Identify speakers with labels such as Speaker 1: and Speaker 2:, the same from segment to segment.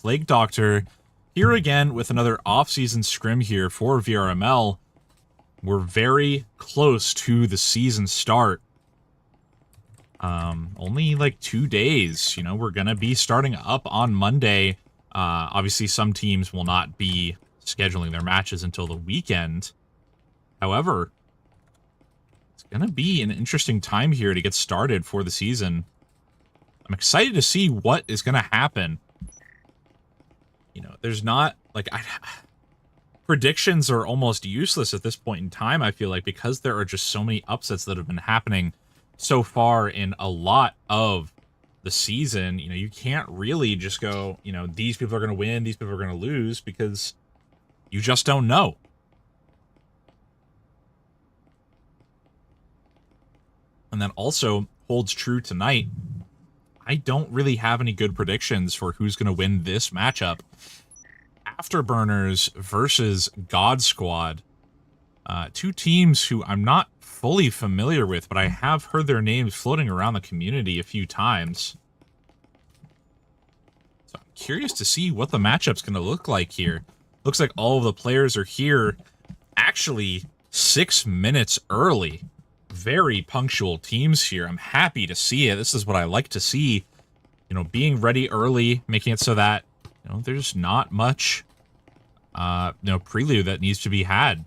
Speaker 1: Plague Doctor, here again with another off-season scrim here for VRML. We're very close to the season start. Only like 2 days, you know, we're gonna be starting up on Monday. Obviously some teams will not be scheduling their matches until the weekend. However, it's gonna be an interesting time here to get started for the season. I'm excited to see what is gonna happen. You know, there's not, like, predictions are almost useless at this point in time, I feel like, because there are just so many upsets that have been happening so far in a lot of the season. You know, you can't really just go, you know, these people are going to win, these people are going to lose, because you just don't know. And that also holds true tonight. I don't really have any good predictions for who's going to win this matchup. Afterburners versus God Squad. Two teams who I'm not fully familiar with, but I have heard their names floating around the community a few times. So I'm curious to see what the matchup's going to look like here. Looks like all of the players are here actually 6 minutes early. Very punctual teams here. I'm happy to see it. This is what I like to see. You know, being ready early, making it so that, you know, there's not much, prelude that needs to be had.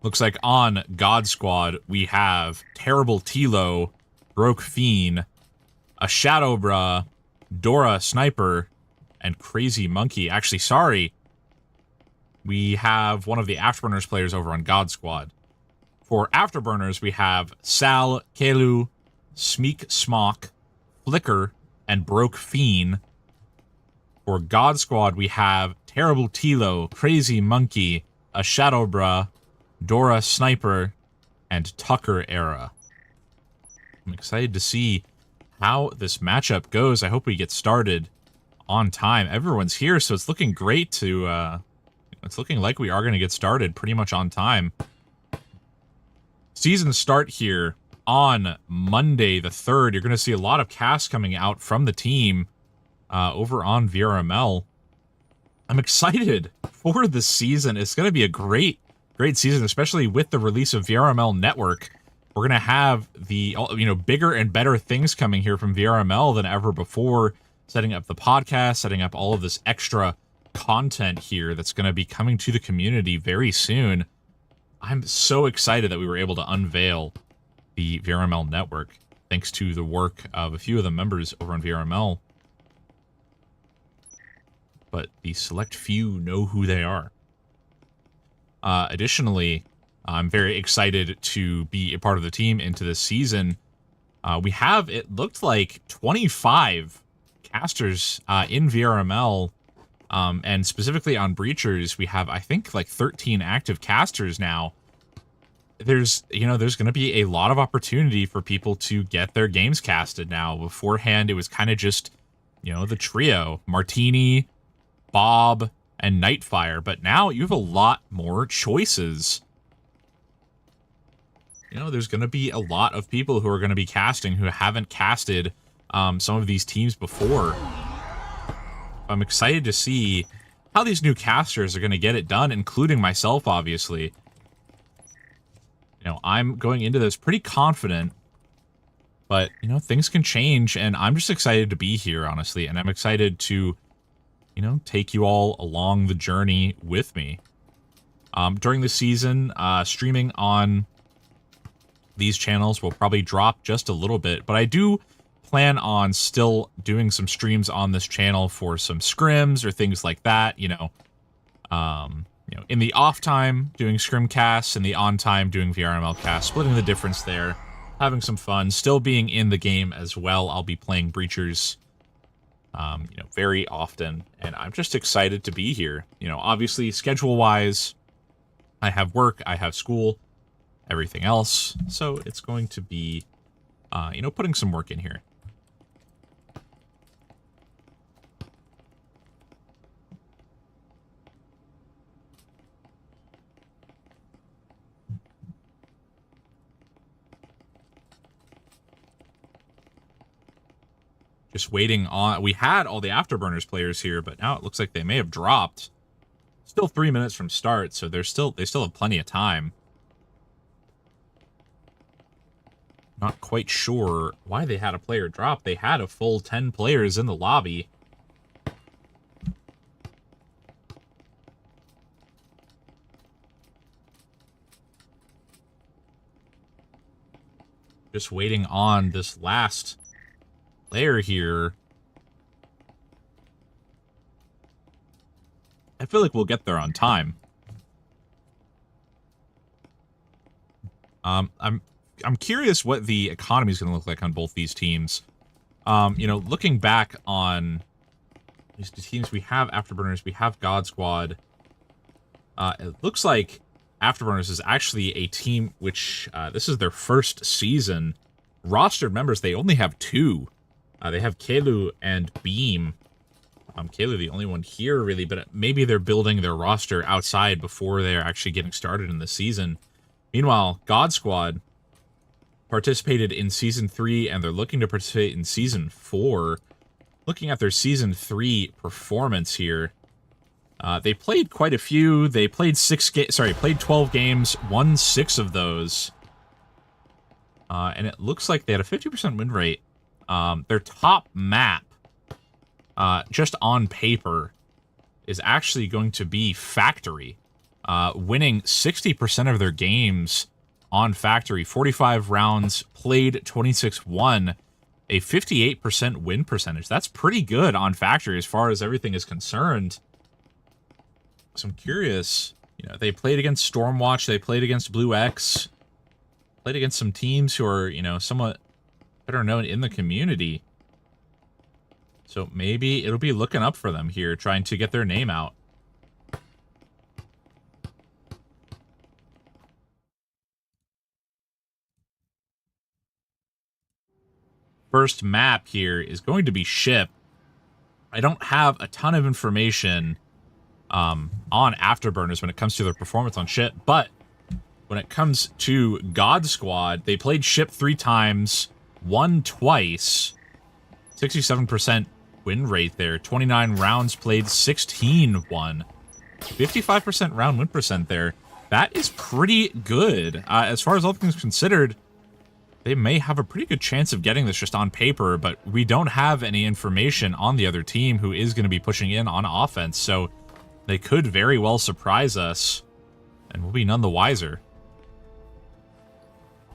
Speaker 1: Looks like on God Squad, we have Terrible Tilo, Broke Fiend, a Shadowbra, Dora Sniper, and Crazy Monkey. Actually, sorry. We have one of the Afterburners players over on God Squad. For Afterburners, we have Sal, Kelu, Smeek Smock, Flicker, and Broke Fiend. For God Squad, we have Terrible Tilo, Crazy Monkey, a Shadowbra, Dora Sniper, and Tucker Era. I'm excited to see how this matchup goes. I hope we get started on time. Everyone's here, so it's looking great to, it's looking like we are going to get started pretty much on time. Season start here on Monday the 3rd. You're going to see a lot of casts coming out from the team over on VRML. I'm excited for this season. It's going to be a great season, especially with the release of VRML Network. We're going to have the, you know, bigger and better things coming here from VRML than ever before, setting up the podcast, setting up all of this extra content here that's going to be coming to the community very soon. I'm so excited that we were able to unveil the VRML Network, thanks to the work of a few of the members over on VRML. But the select few know who they are. Additionally, I'm very excited to be a part of the team into this season. We have, it looked like, 25 casters in VRML, and specifically on Breachers, we have, I think, like 13 active casters now. There's, you know, there's going to be a lot of opportunity for people to get their games casted now. Beforehand, it was kind of just, you know, the trio, Martini, Bob, and Nightfire, but now you have a lot more choices. You know, there's going to be a lot of people who are going to be casting who haven't casted some of these teams before. I'm excited to see how these new casters are going to get it done, including myself, obviously. You know, I'm going into this pretty confident, but, you know, things can change, and I'm just excited to be here, honestly, and I'm excited to, you know, take you all along the journey with me. During the season, streaming on these channels will probably drop just a little bit, but I do plan on still doing some streams on this channel for some scrims or things like that, you know, in the off time doing scrim casts, and the on time doing VRML casts, splitting the difference there, having some fun, still being in the game as well. I'll be playing Breachers, you know, very often, and I'm just excited to be here. You know, obviously, schedule-wise, I have work, I have school, everything else, so it's going to be, you know, putting some work in here. Just waiting on... We had all the Afterburners players here, but now it looks like they may have dropped. Still 3 minutes from start, so they still have plenty of time. Not quite sure why they had a player drop. They had a full 10 players in the lobby. Just waiting on this last player here. I feel like we'll get there on time. I'm curious what the economy is going to look like on both these teams. You know, looking back on these teams, we have Afterburners, we have God Squad. It looks like Afterburners is actually a team which, this is their first season. Rostered members, they only have 2. They have Kelu and Beam. Kelu the only one here, really, but maybe they're building their roster outside before they're actually getting started in the season. Meanwhile, God Squad participated in Season 3, and they're looking to participate in Season 4. Looking at their Season 3 performance here, they played quite a few. They played 12 games, won 6 of those. And it looks like they had a 50% win rate. Their top map, just on paper, is actually going to be Factory. Winning 60% of their games on Factory. 45 rounds played, 26 won. A 58% win percentage. That's pretty good on Factory as far as everything is concerned. So I'm curious. You know, they played against Stormwatch. They played against Blue X. Played against some teams who are, you know, somewhat better known in the community. So maybe it'll be looking up for them here, trying to get their name out. First map here is going to be Ship. I don't have a ton of information on Afterburners when it comes to their performance on Ship, but when it comes to God Squad, they played Ship 3 times, won twice, 67% win rate there, 29 rounds played, 16 won, 55% round win percent there. That is pretty good. As far as all things considered, they may have a pretty good chance of getting this just on paper, but we don't have any information on the other team who is going to be pushing in on offense, so they could very well surprise us, and we'll be none the wiser.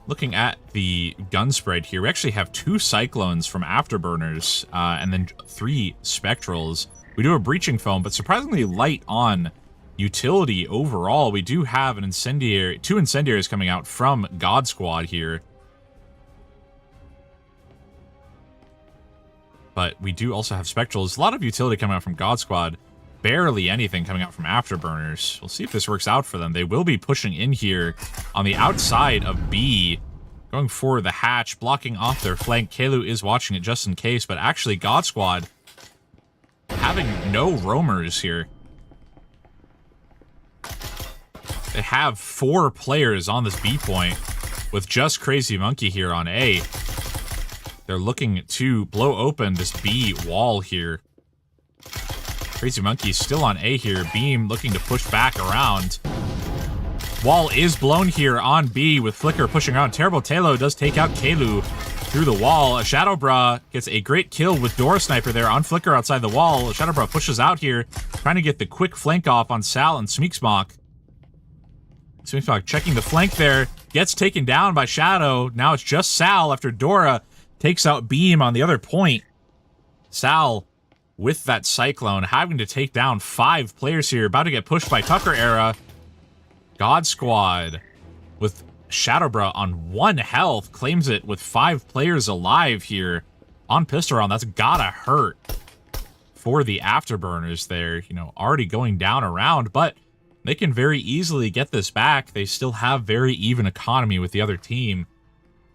Speaker 1: Looking at the gun spread here, we actually have 2 Cyclones from Afterburners, and then 3 Spectrals. We do have Breaching Foam, but surprisingly light on utility overall. We do have an Incendiary, 2 Incendiaries coming out from God Squad here. But we do also have Spectrals. A lot of utility coming out from God Squad. Barely anything coming out from Afterburners. We'll see if this works out for them. They will be pushing in here on the outside of B, going for the hatch, blocking off their flank. Kelu is watching it just in case, but actually God Squad having no roamers here. They have 4 players on this B point with just Crazy Monkey here on A. They're looking to blow open this B wall here. Crazy Monkey still on A here. Beam looking to push back around. Wall is blown here on B with Flicker pushing around. Terrible Talo does take out Kelu through the wall. A Shadowbra gets a great kill with Door Sniper there on Flicker outside the wall. Shadowbra pushes out here, trying to get the quick flank off on Sal and Smeeksmock. Smeeksmock checking the flank there. Gets taken down by Shadow. Now it's just Sal after Dora takes out Beam on the other point. Sal with that Cyclone, having to take down 5 players here, about to get pushed by Tucker Era. God Squad with Shadowbra on 1 health, claims it with 5 players alive here on pistol round. That's gotta hurt for the Afterburners there, you know, already going down a round, but they can very easily get this back. They still have very even economy with the other team.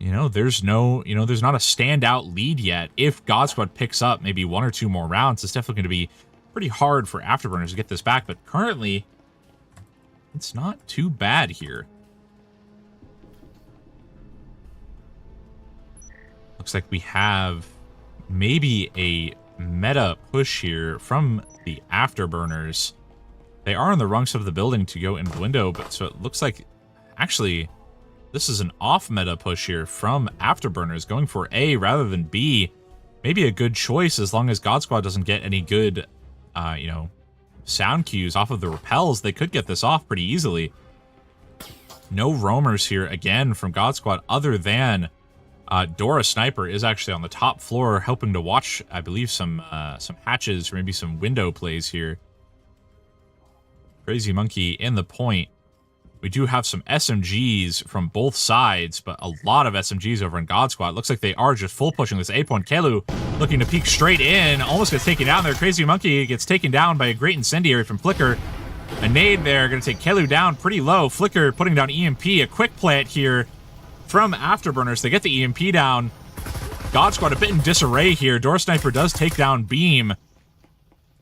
Speaker 1: You know, there's not a standout lead yet. If God Squad picks up maybe 1 or 2 more rounds, it's definitely going to be pretty hard for Afterburners to get this back. But currently, it's not too bad here. Looks like we have maybe a meta push here from the Afterburners. They are on the wrong side of the building to go into the window, but so it looks like actually this is an off-meta push here from Afterburners, going for A rather than B. Maybe a good choice as long as God Squad doesn't get any good, you know, sound cues off of the repels. They could get this off pretty easily. No roamers here again from God Squad other than Dora Sniper is actually on the top floor helping to watch, I believe, some hatches or maybe some window plays here. Crazy Monkey in the point. We do have some SMGs from both sides, but a lot of SMGs over in God Squad. Looks like they are just full pushing this A point. Kelu looking to peek straight in. Almost gets taken down there. Crazy Monkey gets taken down by a great incendiary from Flicker. A nade there. Going to take Kelu down pretty low. Flicker putting down EMP. A quick plant here from Afterburners. They get the EMP down. God Squad a bit in disarray here. Door Sniper does take down Beam.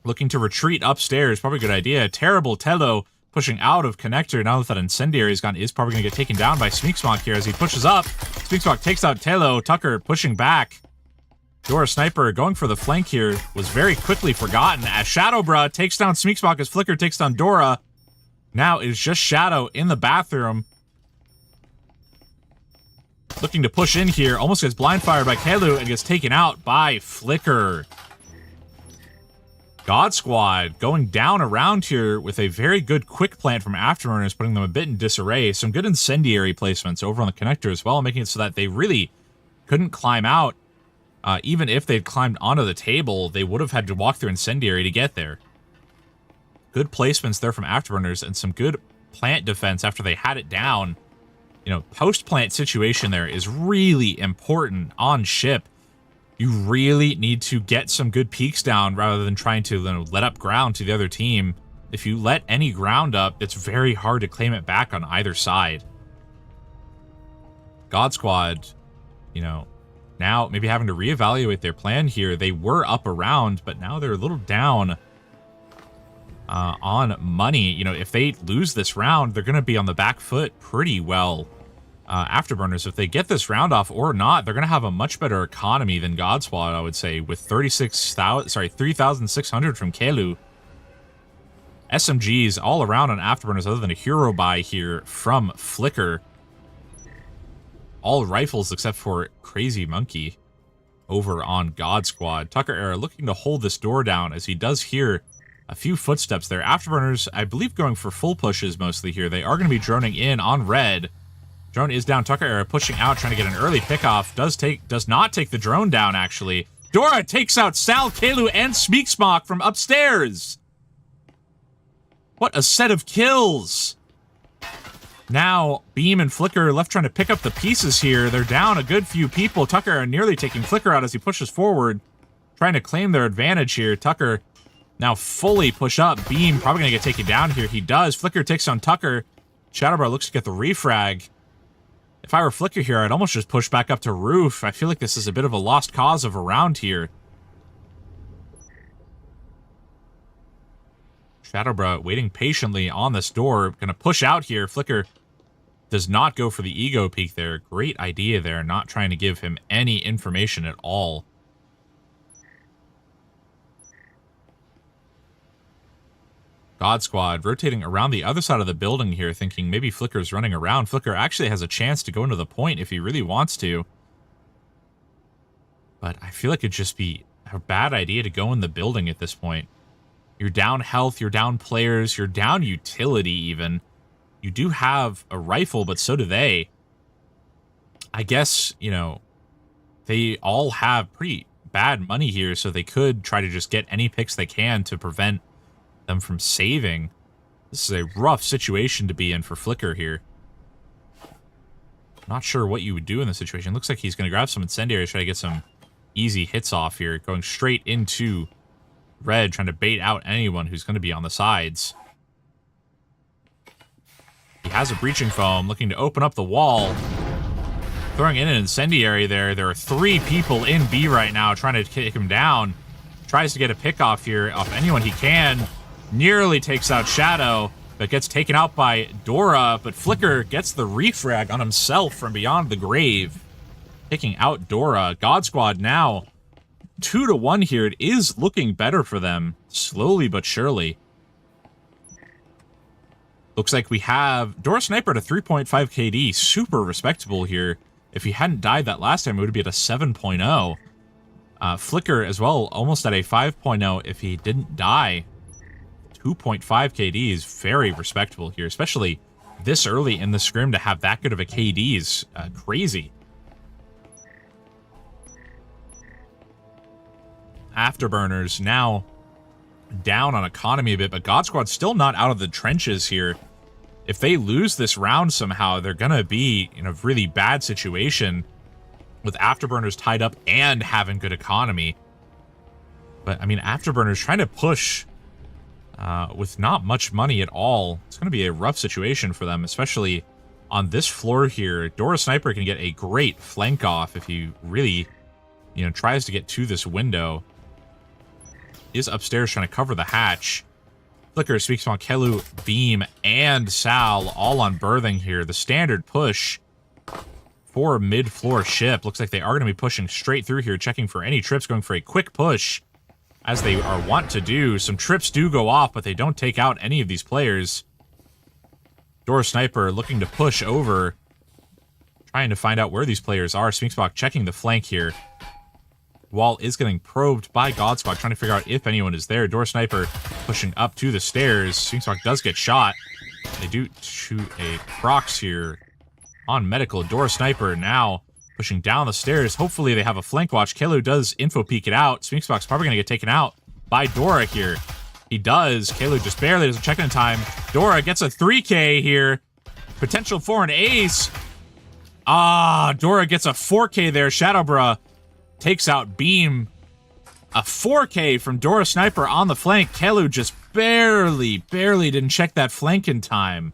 Speaker 1: Looking to retreat upstairs. Probably a good idea. Terrible Tello pushing out of connector. Now that that incendiary is gone, is probably going to get taken down by Smeeksmock here as he pushes up. Smeeksmock takes out Tello. Tucker pushing back. Dora Sniper going for the flank here was very quickly forgotten as Shadowbra takes down Smeeksmock as Flicker takes down Dora. Now it is just Shadow in the bathroom. Looking to push in here. Almost gets blind fired by Kelu and gets taken out by Flicker. God Squad going down around here with a very good quick plant from Afterburners, putting them a bit in disarray. Some good incendiary placements over on the connector as well, making it so that they really couldn't climb out. Even if they'd climbed onto the table, they would have had to walk through incendiary to get there. Good placements there from Afterburners and some good plant defense after they had it down. You know, post-plant situation there is really important on ship. You really need to get some good peaks down rather than trying to, you know, let up ground to the other team. If you let any ground up, it's very hard to claim it back on either side. God Squad, you know, now maybe having to reevaluate their plan here. They were up around, but now they're a little down on money. You know, if they lose this round, they're going to be on the back foot pretty well. Afterburners, if they get this round off or not, they're going to have a much better economy than God Squad, I would say, with 3,600 from Kelu. SMGs all around on Afterburners other than a hero buy here from Flicker. All rifles except for Crazy Monkey over on God Squad. Tucker Era looking to hold this door down as he does hear a few footsteps there. Afterburners, I believe, going for full pushes mostly here. They are going to be droning in on red. Drone is down. Tucker Era pushing out, trying to get an early pickoff. Does not take the drone down, actually. Dora takes out Sal, Kelu, and Smeeksmock from upstairs. What a set of kills. Now, Beam and Flicker left trying to pick up the pieces here. They're down a good few people. Tucker Era nearly taking Flicker out as he pushes forward, trying to claim their advantage here. Tucker now fully push up. Beam probably going to get taken down here. He does. Flicker takes on Tucker. Shadowbra looks to get the refrag. If I were Flicker here, I'd almost just push back up to roof. I feel like this is a bit of a lost cause of a round here. Shadowbra waiting patiently on this door. Gonna push out here. Flicker does not go for the ego peek there. Great idea there. Not trying to give him any information at all. God Squad rotating around the other side of the building here, thinking maybe Flicker's running around. Flicker actually has a chance to go into the point if he really wants to. But I feel like it'd just be a bad idea to go in the building at this point. You're down health, you're down players, you're down utility even. You do have a rifle, but so do they. I guess, you know, they all have pretty bad money here, so they could try to just get any picks they can to prevent them from saving. This is a rough situation to be in for Flicker here. Not sure what you would do in this situation. Looks like he's going to grab some incendiary, try to get some easy hits off here, going straight into red, trying to bait out anyone who's going to be on the sides. He has a breaching foam, looking to open up the wall. Throwing in an incendiary there. There are 3 people in B right now trying to kick him down. Tries to get a pick off here off anyone he can. Nearly takes out Shadow, but gets taken out by Dora. But Flicker gets the refrag on himself from beyond the grave, taking out Dora. God Squad now 2-1 here. It is looking better for them, slowly but surely. Looks like we have Dora Sniper at a 3.5 KD, super respectable here. If he hadn't died that last time, it would be at a 7.0. Flicker as well, almost at a 5.0 if he didn't die. 2.5 KD is very respectable here, especially this early in the scrim to have that good of a KD is crazy. Afterburners now down on economy a bit, but God Squad's still not out of the trenches here. If they lose this round somehow, they're going to be in a really bad situation with Afterburners tied up and having good economy. But, I mean, Afterburners trying to push with not much money at all. It's going to be a rough situation for them, especially on this floor here. Dora Sniper can get a great flank off if he really, you know, tries to get to this window. Is upstairs trying to cover the hatch. Flicker, Speaks on Kelu, Beam, and Sal all on berthing here. The standard push for a mid-floor ship. Looks like they are going to be pushing straight through here, checking for any trips, going for a quick push, as they are wont to do. Some trips do go off, but they don't take out any of these players. Dora Sniper looking to push over, trying to find out where these players are. Sphinxbach checking the flank here. Wall is getting probed by God Squad, trying to figure out if anyone is there. Dora Sniper pushing up to the stairs. Sphinxbach does get shot. They do shoot a Prox here on medical. Dora Sniper now pushing down the stairs. Hopefully they have a flank watch. Kelu does info peek it out. Sphinxbach's probably going to get taken out by Dora here. He does. Kelu just barely doesn't check in time. Dora gets a 3K here. Potential for an ace. Dora gets a 4K there. Shadowbra takes out Beam. A 4K from Dora Sniper on the flank. Kelu just barely didn't check that flank in time.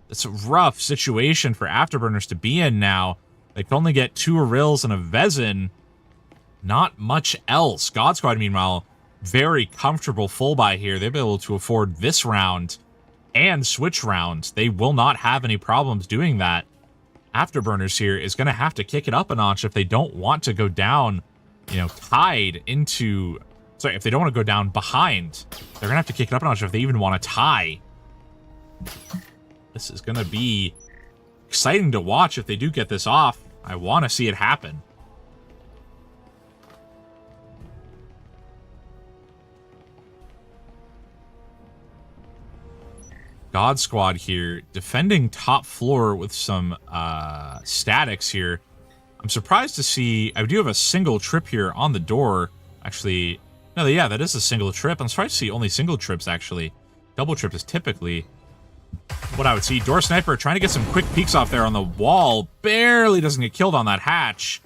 Speaker 1: It's a rough situation for Afterburners to be in now. They can only get 2 Arills and a Vezin. Not much else. God Squad, meanwhile, very comfortable full buy here. They'll be able to afford this round and switch rounds. They will not have any problems doing that. Afterburners here is going to have to kick it up a notch if they don't want to go down, you know, tied into... Sorry, if they don't want to go down behind, they're going to have to kick it up a notch if they even want to tie. This is going to be exciting to watch if they do get this off. I want to see it happen. God Squad here, defending top floor with some statics here. I'm surprised to see... I do have a single trip here on the door. Actually, no, yeah, that is a single trip. I'm surprised to see only single trips, actually. Double trip is typically what I would see. Dora Sniper trying to get some quick peeks off there on the wall. Barely doesn't get killed on that hatch.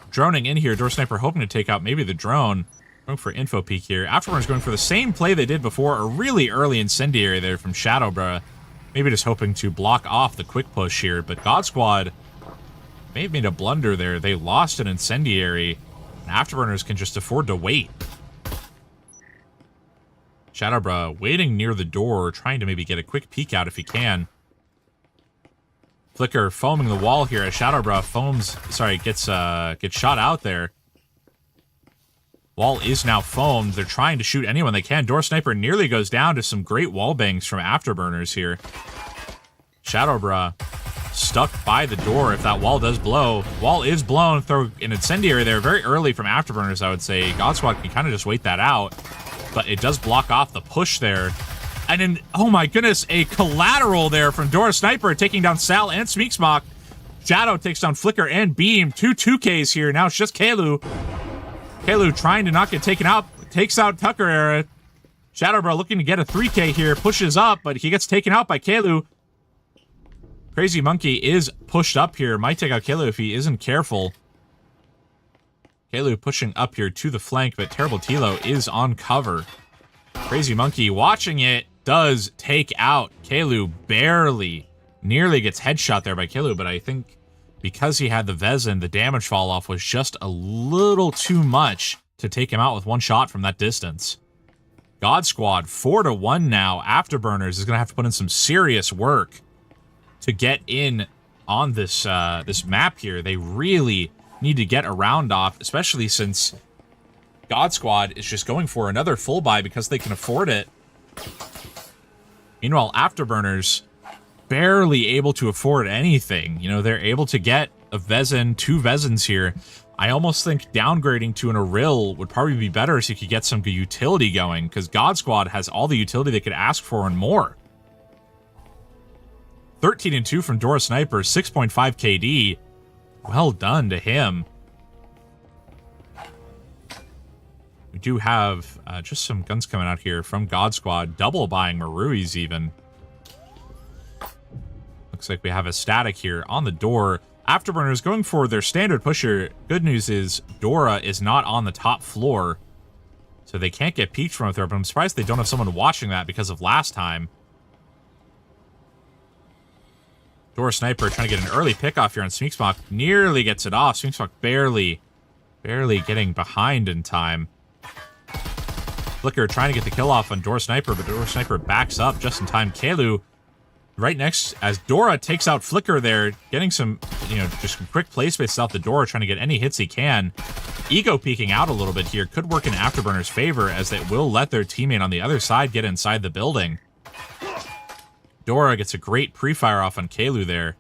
Speaker 1: Droning in here. Dora Sniper hoping to take out maybe the drone. Going for info peek here. Afterburners going for the same play they did before. A really early incendiary there from Shadowbra. Maybe just hoping to block off the quick push here. But God Squad may have made a blunder there. They lost an incendiary. And Afterburners can just afford to wait. Shadowbra waiting near the door, trying to maybe get a quick peek out if he can. Flicker foaming the wall here as Shadowbra gets shot out there. Wall is now foamed. They're trying to shoot anyone they can. Dora Sniper nearly goes down to some great wall bangs from Afterburners here. Shadowbra stuck by the door if that wall does blow. Wall is blown. Throw an incendiary there very early from Afterburners, I would say. God Squad can kind of just wait that out. But it does block off the push there. And then, oh my goodness, a collateral there from Dora Sniper taking down Sal and Smeeksmock. Shadow takes down Flicker and Beam. 2-2Ks here. Now it's just Kelu. Kelu trying to not get taken out. Takes out Tucker era. Shadowbro looking to get a 3K here. Pushes up, but he gets taken out by Kelu. Crazy Monkey is pushed up here. Might take out Kelu if he isn't careful. Kelu pushing up here to the flank, but Terrible Tilo is on cover. Crazy Monkey watching it does take out Kelu barely. Nearly gets headshot there by Kelu, but I think because he had the Vezin, the damage fall off was just a little too much to take him out with one shot from that distance. God Squad 4-1 now. Afterburners is going to have to put in some serious work to get in on this this map here. They really need to get a round off, especially since God Squad is just going for another full buy because they can afford it. Meanwhile, Afterburners barely able to afford anything. You know, they're able to get a Vezin, 2 Vezins here. I almost think downgrading to an Arill would probably be better so you could get some utility going, because God Squad has all the utility they could ask for and more. 13-2 from Dora Sniper, 6.5 KD. Well done to him. We do have just some guns coming out here from God Squad, double buying Maruis even. Looks like we have a static here on the door. Afterburners going for their standard pusher. Good news is Dora is not on the top floor, so they can't get peeked from up there, but I'm surprised they don't have someone watching that because of last time. Dora Sniper trying to get an early pick off here on Smeeksmock. Nearly gets it off. Smeeksmock barely getting behind in time. Flicker trying to get the kill off on Dora Sniper, but Dora Sniper backs up just in time. Kalu right next as Dora takes out Flicker there, getting some, you know, just some quick play space out the door, trying to get any hits he can. Ego peeking out a little bit here could work in Afterburners' favor, as they will let their teammate on the other side get inside the building. Dora gets a great pre-fire off on Kalu there.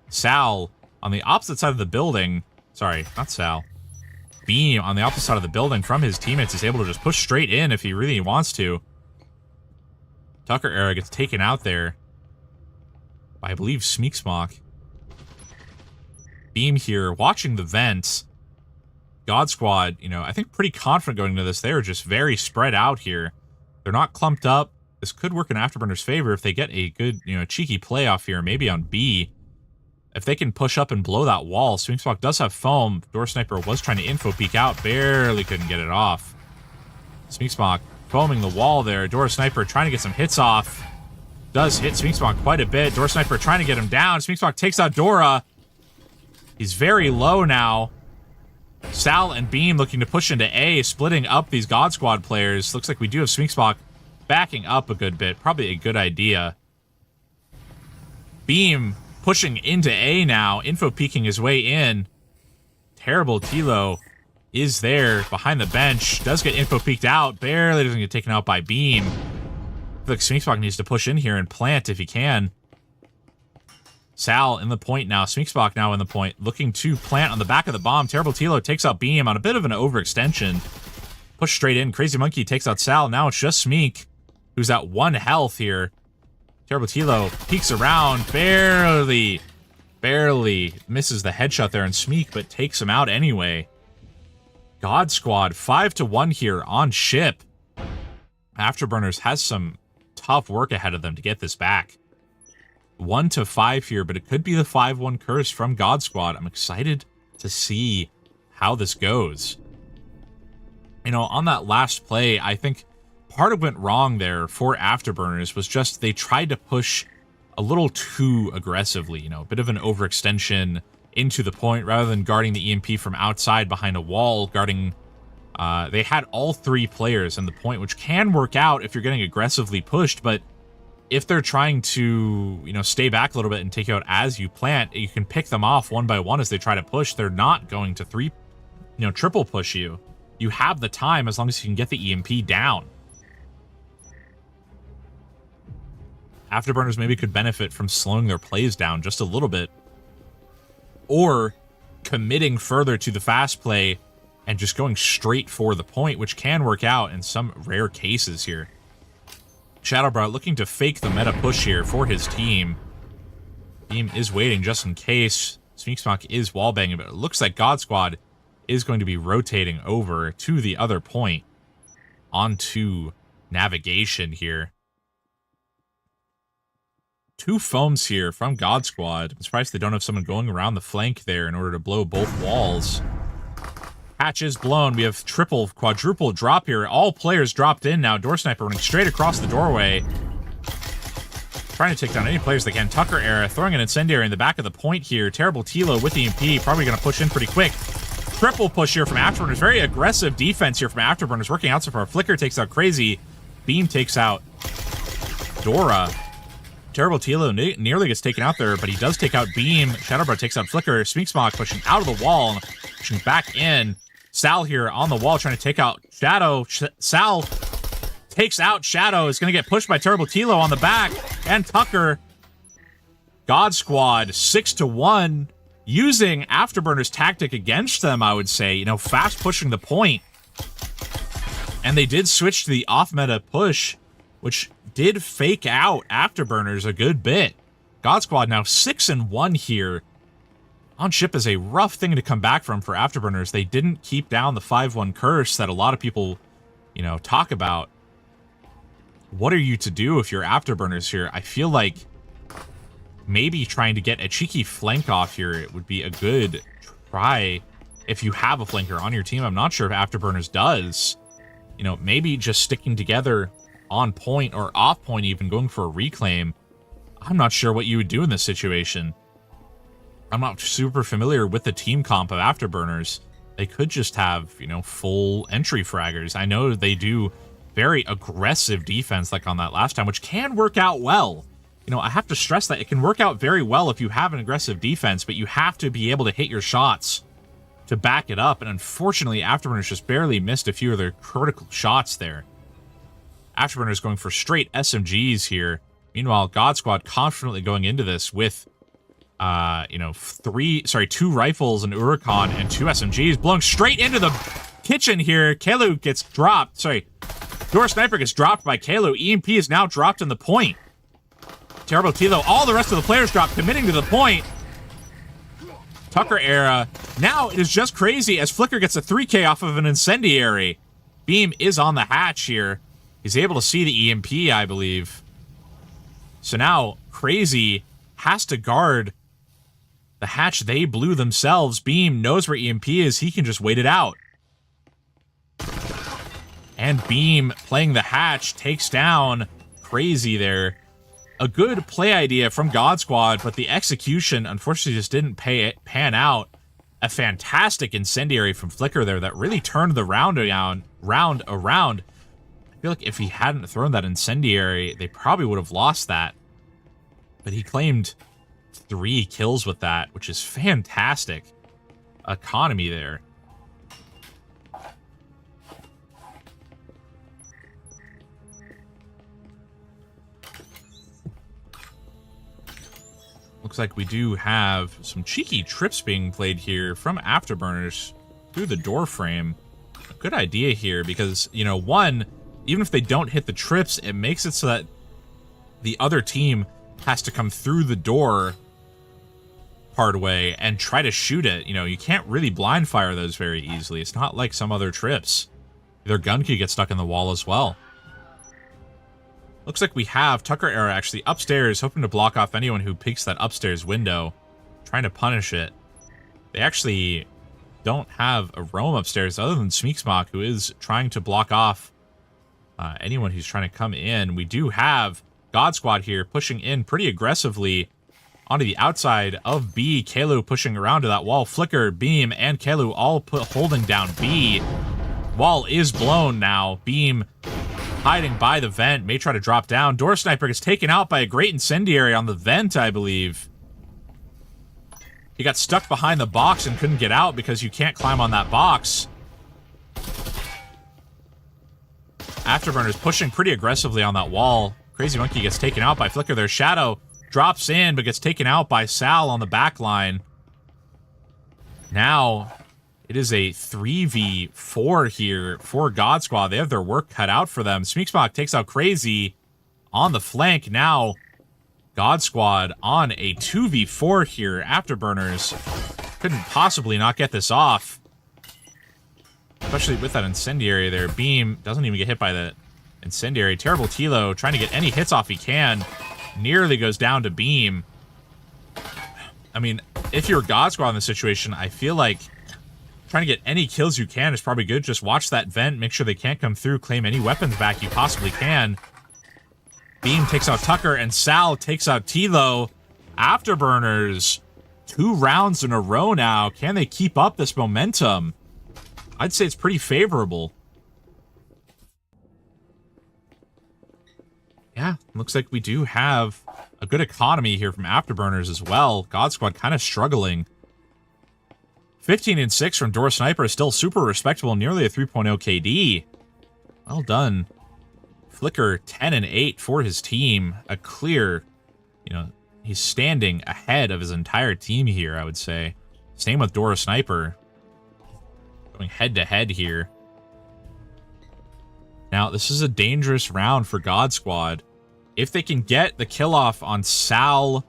Speaker 1: Sal on the opposite side of the building. Sorry, not Sal. Beam on the opposite side of the building from his teammates is able to just push straight in if he really wants to. Tucker Era gets taken out there by, I believe, Smeeksmock. Beam here, watching the vents. God Squad, you know, I think pretty confident going into this. They're just very spread out here. They're not clumped up. This could work in Afterburners' favor if they get a good, you know, cheeky playoff here, maybe on B. If they can push up and blow that wall. Smeeksmock does have foam. Dora Sniper was trying to info peek out, barely couldn't get it off. Smeeksmock foaming the wall there. Dora Sniper trying to get some hits off. Does hit Smeeksmock quite a bit. Dora Sniper trying to get him down. Smeeksmock takes out Dora. He's very low now. Sal and Beam looking to push into A, splitting up these God Squad players. Looks like we do have Smeeksmock backing up a good bit. Probably a good idea. Beam pushing into A now. Info peeking his way in. Terrible Tilo is there behind the bench. Does get info peeked out. Barely doesn't get taken out by Beam. I feel like Smeeksmock needs to push in here and plant if he can. Sal in the point now. Smeeksmock now in the point. Looking to plant on the back of the bomb. Terrible Tilo takes out Beam on a bit of an overextension. Push straight in. Crazy Monkey takes out Sal. Now it's just Smeek, who's at 1 health here. Terrible Tilo peeks around. Barely misses the headshot there on Smeek, but takes him out anyway. God Squad 5-1 here on ship. Afterburners has some tough work ahead of them to get this back. 1-5 here, but it could be the 5-1 curse from God Squad. I'm excited to see how this goes. You know, on that last play, I think part of what went wrong there for Afterburners was just they tried to push a little too aggressively, you know, a bit of an overextension into the point rather than guarding the EMP from outside behind a wall, guarding... they had all 3 players in the point, which can work out if you're getting aggressively pushed, but if they're trying to, you know, stay back a little bit and take you out as you plant, you can pick them off one by one as they try to push. They're not going to triple push you. You have the time as long as you can get the EMP down. Afterburners maybe could benefit from slowing their plays down just a little bit, or committing further to the fast play and just going straight for the point, which can work out in some rare cases here. Shadowbrow looking to fake the meta push here for his team. Beam is waiting just in case. Smeeksmock is wallbanging, but it looks like God Squad is going to be rotating over to the other point onto navigation here. 2 foams here from God Squad. I'm surprised they don't have someone going around the flank there in order to blow both walls. Hatch is blown. We have triple, quadruple drop here. All players dropped in now. Door Sniper running straight across the doorway. Trying to take down any players they can. Tucker Era throwing an incendiary in the back of the point here. Terrible Tilo with the EMP. Probably going to push in pretty quick. Triple push here from Afterburners. Very aggressive defense here from Afterburners. Working out so far. Flicker takes out Crazy. Beam takes out Dora. Terrible Tilo nearly gets taken out there, but he does take out Beam. Shadowbrow takes out Flicker. Smeeksmock pushing out of the wall. Pushing back in. Sal here on the wall trying to take out Shadow. Sal takes out Shadow. Is going to get pushed by Terrible Tilo on the back. And Tucker. God Squad 6-1. Using Afterburners tactic against them, I would say. You know, fast pushing the point. And they did switch to the off-meta push, which did fake out Afterburners a good bit. God Squad now 6-1 here. On ship is a rough thing to come back from for Afterburners. They didn't keep down the 5-1 curse that a lot of people, you know, talk about. What are you to do if you're Afterburners here? I feel like maybe trying to get a cheeky flank off here, it would be a good try if you have a flanker on your team. I'm not sure if Afterburners does. You know, maybe just sticking together on point or off point even, going for a reclaim. I'm not sure what you would do in this situation. I'm not super familiar with the team comp of Afterburners. They could just have, you know, full entry fraggers. I know they do very aggressive defense like on that last time, which can work out well. You know, I have to stress that it can work out very well if you have an aggressive defense, but you have to be able to hit your shots to back it up. And unfortunately, Afterburners just barely missed a few of their critical shots there. Afterburners going for straight SMGs here. Meanwhile, God Squad confidently going into this with you know, 2 rifles, an Huracan, and 2 SMGs, blowing straight into the kitchen here. Kalu gets dropped. Door Sniper gets dropped by Kalu. EMP is now dropped in the point. Terrible Tilo, all the rest of the players drop, committing to the point. Tucker era. Now it is just crazy as Flicker gets a 3K off of an incendiary. Beam is on the hatch here. He's able to see the EMP, I believe. So now, Crazy has to guard the hatch they blew themselves. Beam knows where EMP is. He can just wait it out. And Beam, playing the hatch, takes down Crazy there. A good play idea from God Squad, but the execution, unfortunately, just didn't pan out. A fantastic incendiary from Flicker there that really turned the round around. I feel like if he hadn't thrown that incendiary, they probably would have lost that. But he claimed 3 kills with that, which is fantastic economy there. Looks like we do have some cheeky trips being played here from Afterburners through the door frame. A good idea here because, you know, one, even if they don't hit the trips, it makes it so that the other team has to come through the door part way and try to shoot it. You know, you can't really blind fire those very easily. It's not like some other trips. Their gun could get stuck in the wall as well. Looks like we have Tucker era actually upstairs, hoping to block off anyone who peeks that upstairs window, trying to punish it. They actually don't have a roam upstairs other than Smeeksmock, who is trying to block off anyone who's trying to come in. We do have God Squad here pushing in pretty aggressively onto the outside of B. Kalu pushing around to that wall. Flicker, Beam, and Kalu all holding down B. Wall is blown now. Beam hiding by the vent, may try to drop down. Door Sniper gets taken out by a great incendiary on the vent, I believe. He got stuck behind the box and couldn't get out because you can't climb on that box. Afterburners pushing pretty aggressively on that wall. Crazy Monkey gets taken out by Flicker. Their Shadow drops in, but gets taken out by Sal on the back line. Now, it is a 3v4 here for God Squad. They have their work cut out for them. Smeeksmock takes out Crazy on the flank. Now, God Squad on a 2v4 here. Afterburners couldn't possibly not get this off. Especially with that incendiary there. Beam doesn't even get hit by the incendiary. Terrible Tilo trying to get any hits off he can. Nearly goes down to Beam. I mean, if you're God Squad in this situation, I feel like trying to get any kills you can is probably good. Just watch that vent, make sure they can't come through, claim any weapons back you possibly can. Beam takes out Tucker, and Sal takes out Tilo. Afterburners, 2 rounds in a row now. Can they keep up this momentum? I'd say it's pretty favorable. Yeah, looks like we do have a good economy here from Afterburners as well. God Squad kind of struggling. 15 and 6 from Door Sniper is still super respectable, nearly a 3.0 KD. Well done. Flicker 10 and 8 for his team. A clear, he's standing ahead of his entire team here, I would say. Same with Door Sniper. Going head to head here. Now, this is a dangerous round for God Squad. If they can get the kill off on Sal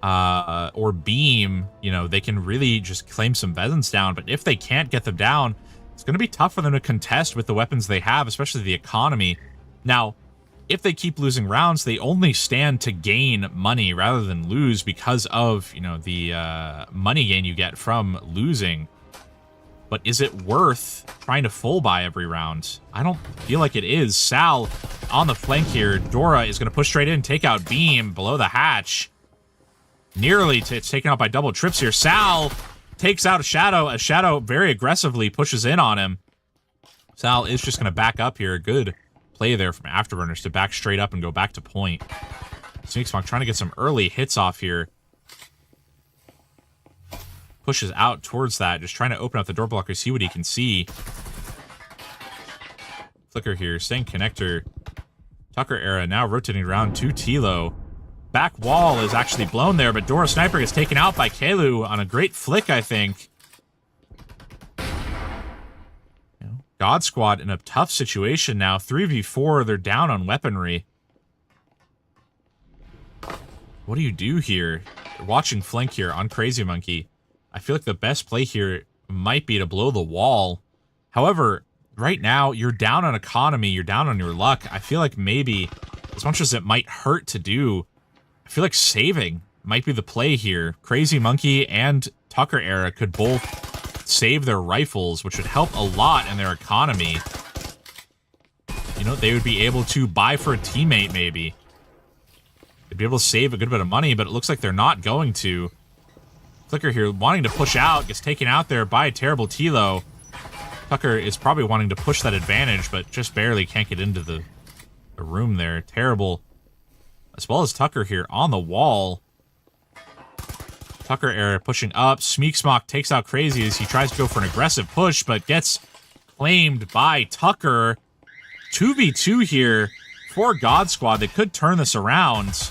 Speaker 1: or Beam, they can really just claim some Bezins down. But if they can't get them down, it's going to be tough for them to contest with the weapons they have, especially the economy. Now, if they keep losing rounds, they only stand to gain money rather than lose because of, the money gain you get from losing. But is it worth trying to full buy every round? I don't feel like it is. Sal on the flank here. Dora is going to push straight in, take out Beam below the hatch. Nearly taken out by double trips here. Sal takes out a Shadow. A Shadow very aggressively pushes in on him. Sal is just going to back up here. Good play there from Afterburners to back straight up and go back to point. Sneaksmog trying to get some early hits off here. Pushes out towards that, just trying to open up the door blocker, see what he can see. Flicker here, staying connector. Tucker era now rotating around to Tilo. Back wall is actually blown there, but Dora Sniper gets taken out by Kalu on a great flick, I think. God Squad in a tough situation now. 3v4, they're down on weaponry. What do you do here? You're watching flank here on Crazy Monkey. I feel like the best play here might be to blow the wall. However, right now, you're down on economy, you're down on your luck. I feel like maybe, as much as it might hurt to do, I feel like saving might be the play here. Crazy Monkey and Tucker era could both save their rifles, which would help a lot in their economy. They would be able to buy for a teammate, maybe. They'd be able to save a good bit of money, but it looks like they're not going to. Flicker here wanting to push out, gets taken out there by a terrible Tilo. Tucker is probably wanting to push that advantage, but just barely can't get into the room there. Terrible. As well as Tucker here on the wall. Tucker era pushing up. Smeeksmock takes out Crazy as he tries to go for an aggressive push, but gets claimed by Tucker. 2v2 here for God Squad. They could turn this around.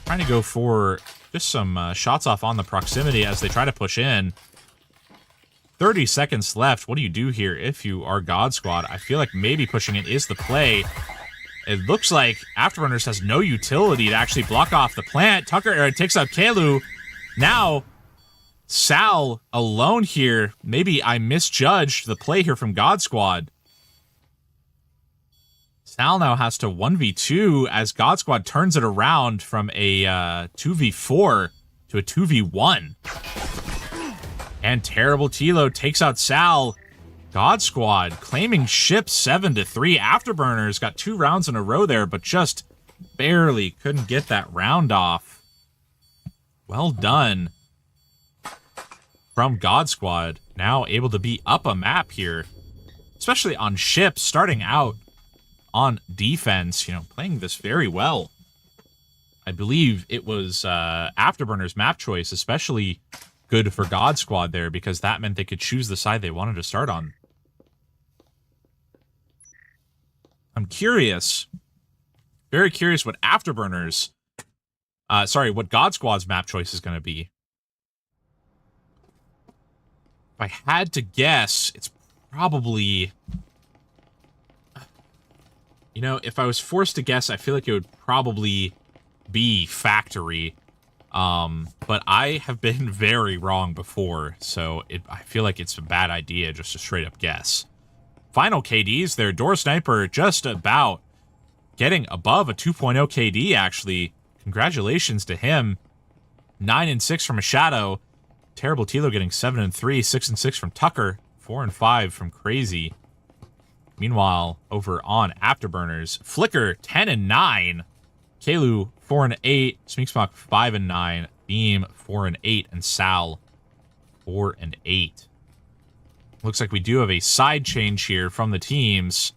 Speaker 1: Trying to go for just some shots off on the proximity as they try to push in. 30 seconds left. What do you do here if you are God Squad? I feel like maybe pushing it is the play. It looks like Afterburners has no utility to actually block off the plant. Tucker era takes out Kalu. Now, Sal alone here. Maybe I misjudged the play here from God Squad. Sal now has to 1v2 as God Squad turns it around from a 2v4 to a 2v1. And terrible Tilo takes out Sal. God Squad claiming ship 7-3. Afterburners got 2 rounds in a row there, but just barely couldn't get that round off. Well done from God Squad. Now able to be up a map here, especially on ships, starting out on defense, playing this very well. I believe it was Afterburners map choice, especially good for God Squad there, because that meant they could choose the side they wanted to start on. I'm curious, very curious what Afterburners, what God Squad's map choice is going to be. If I had to guess, it's probably... if I was forced to guess, I feel like it would probably be Factory. But I have been very wrong before, so I feel like it's a bad idea just to straight up guess. Final KDs there. Door Sniper just about getting above a 2.0 KD, actually. Congratulations to him. 9 and 6 from a Shadow. Terrible Tilo getting 7 and 3. 6 and 6 from Tucker. 4 and 5 from Crazy. Meanwhile, over on Afterburners, Flicker 10 and 9. Kalu 4 and 8. Smeeksmock 5 and 9. Beam 4 and 8. And Sal 4 and 8. Looks like we do have a side change here from the teams.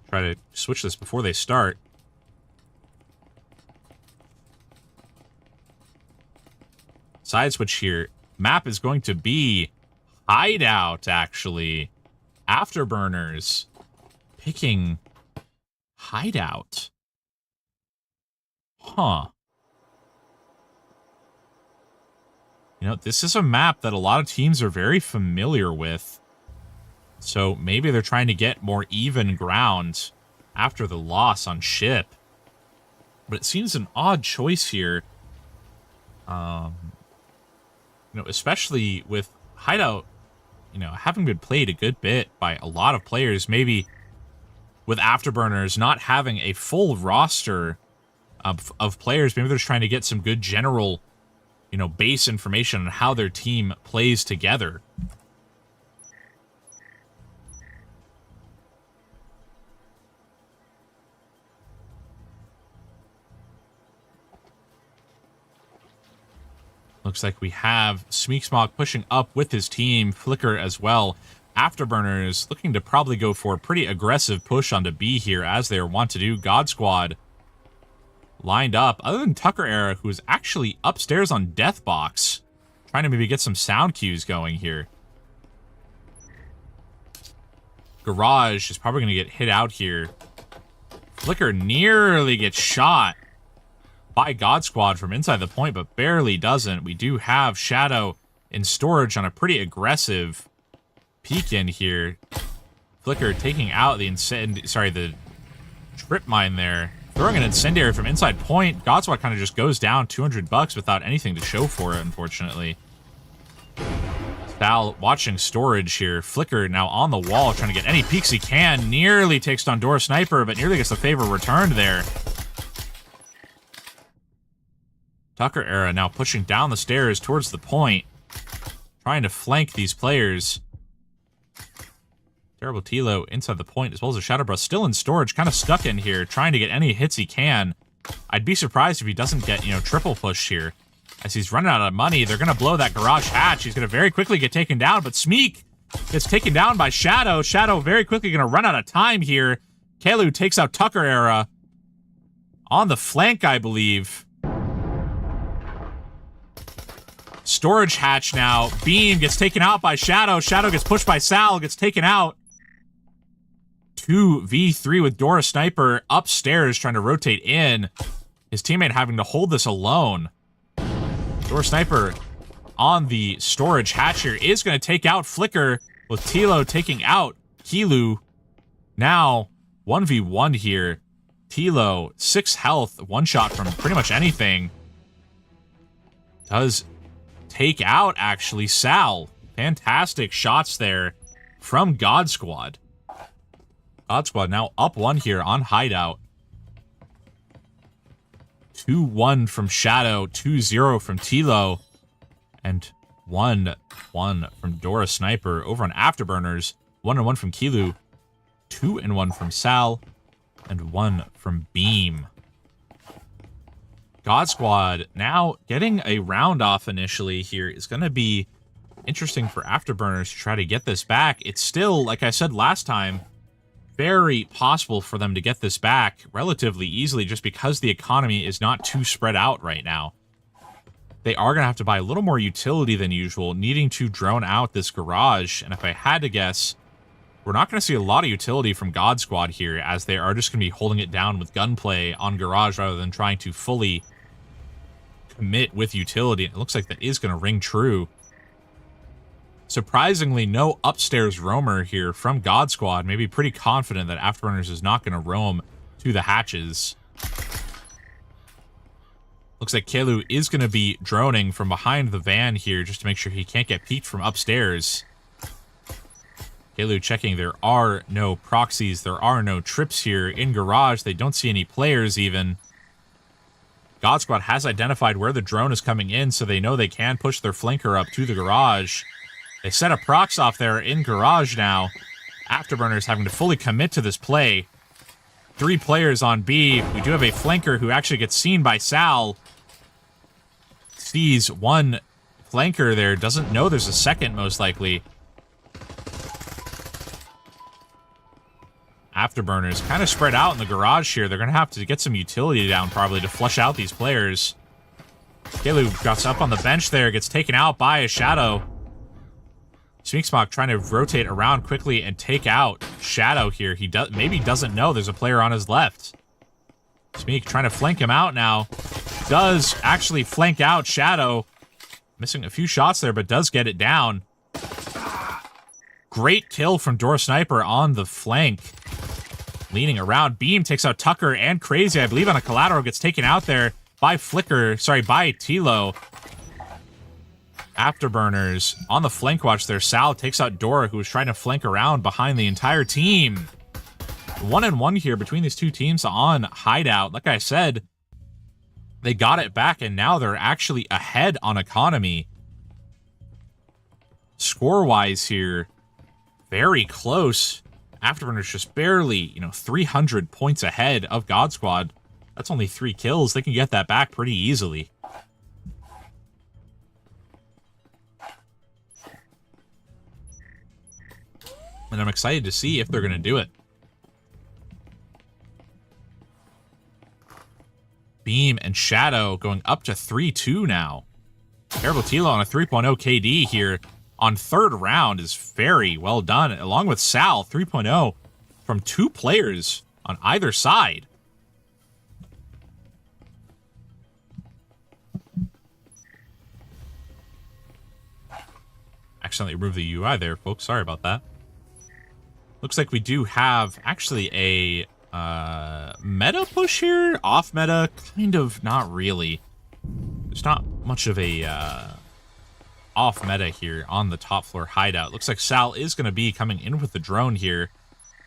Speaker 1: Try to switch this before they start. Side switch here. Map is going to be Hideout, actually. Afterburners picking Hideout. Huh. You know, this is a map that a lot of teams are very familiar with. So maybe they're trying to get more even ground after the loss on ship. But it seems an odd choice here. You know, especially with Hideout, you know, having been played a good bit by a lot of players, maybe with Afterburners not having a full roster of players, maybe they're just trying to get some good general, you know, base information on how their team plays together. Looks like we have Smeeksmog pushing up with his team, Flicker as well. Afterburners looking to probably go for a pretty aggressive push onto B here, as they want to do. God Squad lined up, other than Tucker Era, who's actually upstairs on Deathbox, trying to maybe get some sound cues going here. Garage is probably going to get hit out here. Flicker nearly gets shot by God Squad from inside the point, but barely doesn't. We do have Shadow in storage on a pretty aggressive peek in here. Flicker taking out the trip mine there. Throwing an incendiary from inside point. God Squad kind of just goes down $200 without anything to show for it, unfortunately. Sal watching storage here. Flicker now on the wall, trying to get any peeks he can. Nearly takes down Door Sniper, but nearly gets the favor returned there. Tucker Era now pushing down the stairs towards the point, trying to flank these players. Terrible Tilo inside the point, as well as a Shadow Breath still in storage, kind of stuck in here, trying to get any hits he can. I'd be surprised if he doesn't get, you know, triple push here. As he's running out of money, they're going to blow that garage hatch. He's going to very quickly get taken down, but Smeek gets taken down by Shadow. Shadow very quickly going to run out of time here. Kelu takes out Tucker Era on the flank, I believe. Storage hatch now. Beam gets taken out by Shadow. Shadow gets pushed by Sal, gets taken out. 2v3 with Dora Sniper upstairs trying to rotate in. His teammate having to hold this alone. Dora Sniper on the storage hatch here is going to take out Flicker, with Tilo taking out Kelu. Now 1v1 here. Tilo, 6 health, one shot from pretty much anything. Does take out, actually, Sal. Fantastic shots there from God Squad. God Squad now up 1 here on Hideout. 2-1 from Shadow, 2-0 from Tilo, and 1-1 from Dora Sniper. Over on Afterburners, 1-1 from Kelu, 2-1 from Sal, and 1 from Beam. God Squad now getting a round off initially here is going to be interesting for Afterburners to try to get this back. It's still, like I said last time, very possible for them to get this back relatively easily just because the economy is not too spread out right now. They are going to have to buy a little more utility than usual, needing to drone out this garage. And if I had to guess, we're not going to see a lot of utility from God Squad here, as they are just going to be holding it down with gunplay on garage rather than trying to fully commit with utility. It looks like that is going to ring true. Surprisingly, no upstairs roamer here from God Squad. Maybe pretty confident that Afterburners is not going to roam to the hatches. Looks like Kelu is going to be droning from behind the van here just to make sure he can't get peeked from upstairs. Kelu checking there are no proxies, there are no trips here in garage. They don't see any players even. God Squad has identified where the drone is coming in, so they know they can push their flanker up to the garage. They set a prox off there in garage now. Afterburners having to fully commit to this play. 3 players on B. We do have a flanker who actually gets seen by Sal. Sees one flanker there. Doesn't know there's a second, most likely. Afterburners kind of spread out in the garage here. They're going to have to get some utility down probably to flush out these players. Kalu got up on the bench there, gets taken out by a Shadow. Smeeksmock trying to rotate around quickly and take out Shadow here. He maybe doesn't know there's a player on his left. Smeek trying to flank him out now. Does actually flank out Shadow. Missing a few shots there, but does get it down. Great kill from Dora Sniper on the flank. Leaning around. Beam takes out Tucker and Crazy, I believe, on a collateral. Gets taken out there by Flicker. Sorry, by Tilo. Afterburners on the flank watch there. Sal takes out Dora, who was trying to flank around behind the entire team. 1-1 here between these two teams on Hideout. Like I said, they got it back, and now they're actually ahead on economy. Score-wise here, very close. Afterburners just barely, 300 points ahead of God Squad. That's only 3 kills. They can get that back pretty easily. And I'm excited to see if they're going to do it. Beam and Shadow going up to 3-2 now. Terrible Tilo on a 3.0 KD here on third round is very well done. Along with Sal, 3.0 from 2 players on either side. Accidentally removed the UI there, folks. Sorry about that. Looks like we do have actually a meta push here. Off meta, kind of not really. There's not much of a off meta here on the top floor Hideout. Looks like Sal is going to be coming in with the drone here.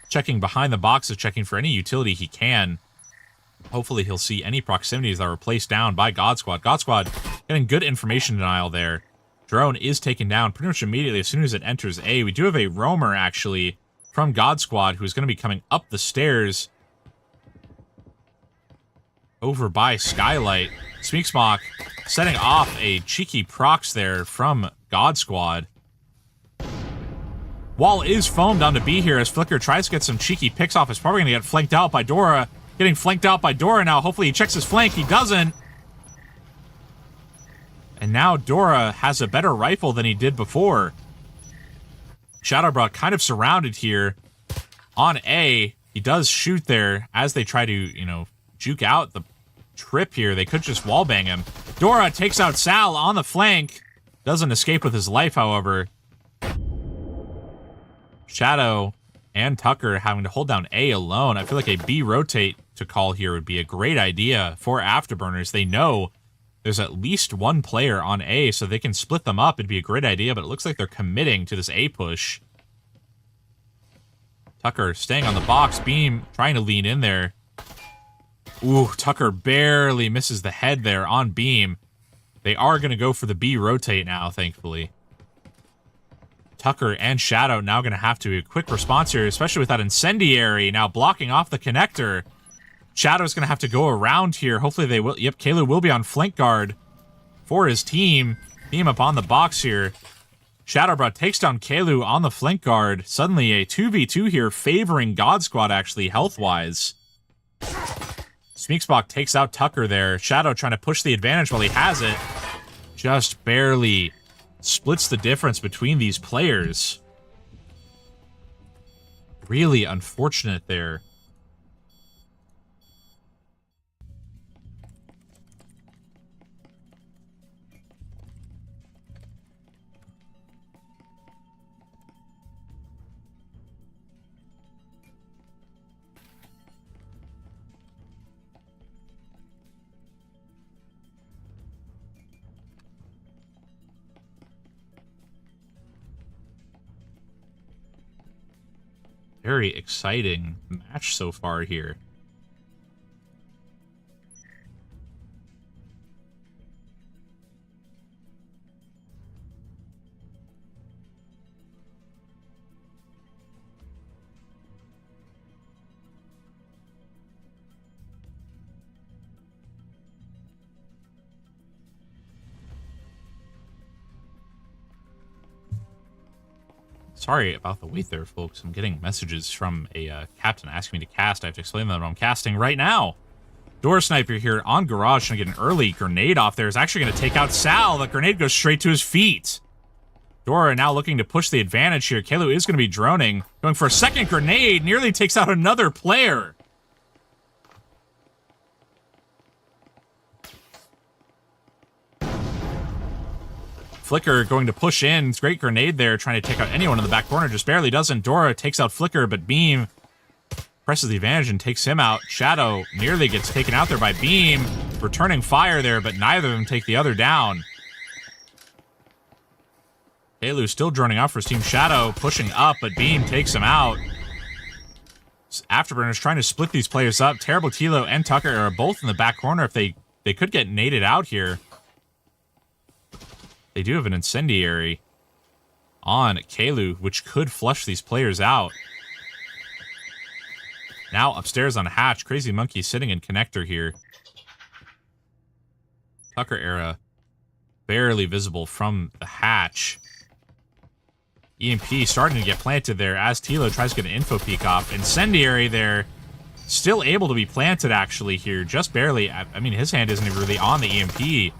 Speaker 1: Checking behind the boxes, checking for any utility he can. Hopefully he'll see any proximities that were placed down by God Squad. God Squad getting good information denial there. Drone is taken down pretty much immediately as soon as it enters A. We do have a roamer, actually, from God Squad, who's going to be coming up the stairs over by Skylight. Smeeksmock setting off a cheeky procs there from God Squad. Wall is foamed onto B here as Flicker tries to get some cheeky picks off. He's probably going to get flanked out by Dora. Getting flanked out by Dora now. Hopefully he checks his flank. He doesn't. And now Dora has a better rifle than he did before. Shadowbrock kind of surrounded here on A. He does shoot there as they try to, juke out the trip here. They could just wallbang him. Dora takes out Sal on the flank. Doesn't escape with his life, however. Shadow and Tucker having to hold down A alone. I feel like a B rotate to call here would be a great idea for Afterburners. They know there's at least one player on A, so they can split them up. It'd be a great idea, but it looks like they're committing to this A push. Tucker staying on the box. Beam trying to lean in there. Ooh, Tucker barely misses the head there on Beam. They are going to go for the B rotate now, thankfully. Tucker and Shadow now going to have to a quick response here, especially with that incendiary now blocking off the connector. Shadow's going to have to go around here. Hopefully they will. Yep, Kalu will be on flank guard for his team. Beam up on the box here. Shadowbra takes down Kalu on the flank guard. Suddenly a 2v2 here favoring God Squad, actually, health-wise. Smeeksmock takes out Tucker there. Shadow trying to push the advantage while he has it. Just barely splits the difference between these players. Really unfortunate there. Very exciting match so far here. Sorry about the wait there, folks. I'm getting messages from a captain asking me to cast. I have to explain that I'm casting right now. Door Sniper here on Garage trying to get an early grenade off there. Is actually going to take out Sal. The grenade goes straight to his feet. Dora now looking to push the advantage here. Kalu is going to be droning. Going for a second grenade. Nearly takes out another player. Flicker going to push in. It's a great grenade there, trying to take out anyone in the back corner. Just barely doesn't. Dora takes out Flicker, but Beam presses the advantage and takes him out. Shadow nearly gets taken out there by Beam. Returning fire there, but neither of them take the other down. Kalu still droning out for his team. Shadow pushing up, but Beam takes him out. Afterburners trying to split these players up. Terrible Tilo and Tucker are both in the back corner. If they could get naded out here. They do have an incendiary on Kalu, which could flush these players out. Now upstairs on Hatch, Crazy Monkey sitting in connector here. Tucker era barely visible from the Hatch. EMP starting to get planted there as Tilo tries to get an info peek off. Incendiary there, still able to be planted actually here, just barely. I mean, his hand isn't even really on the EMP.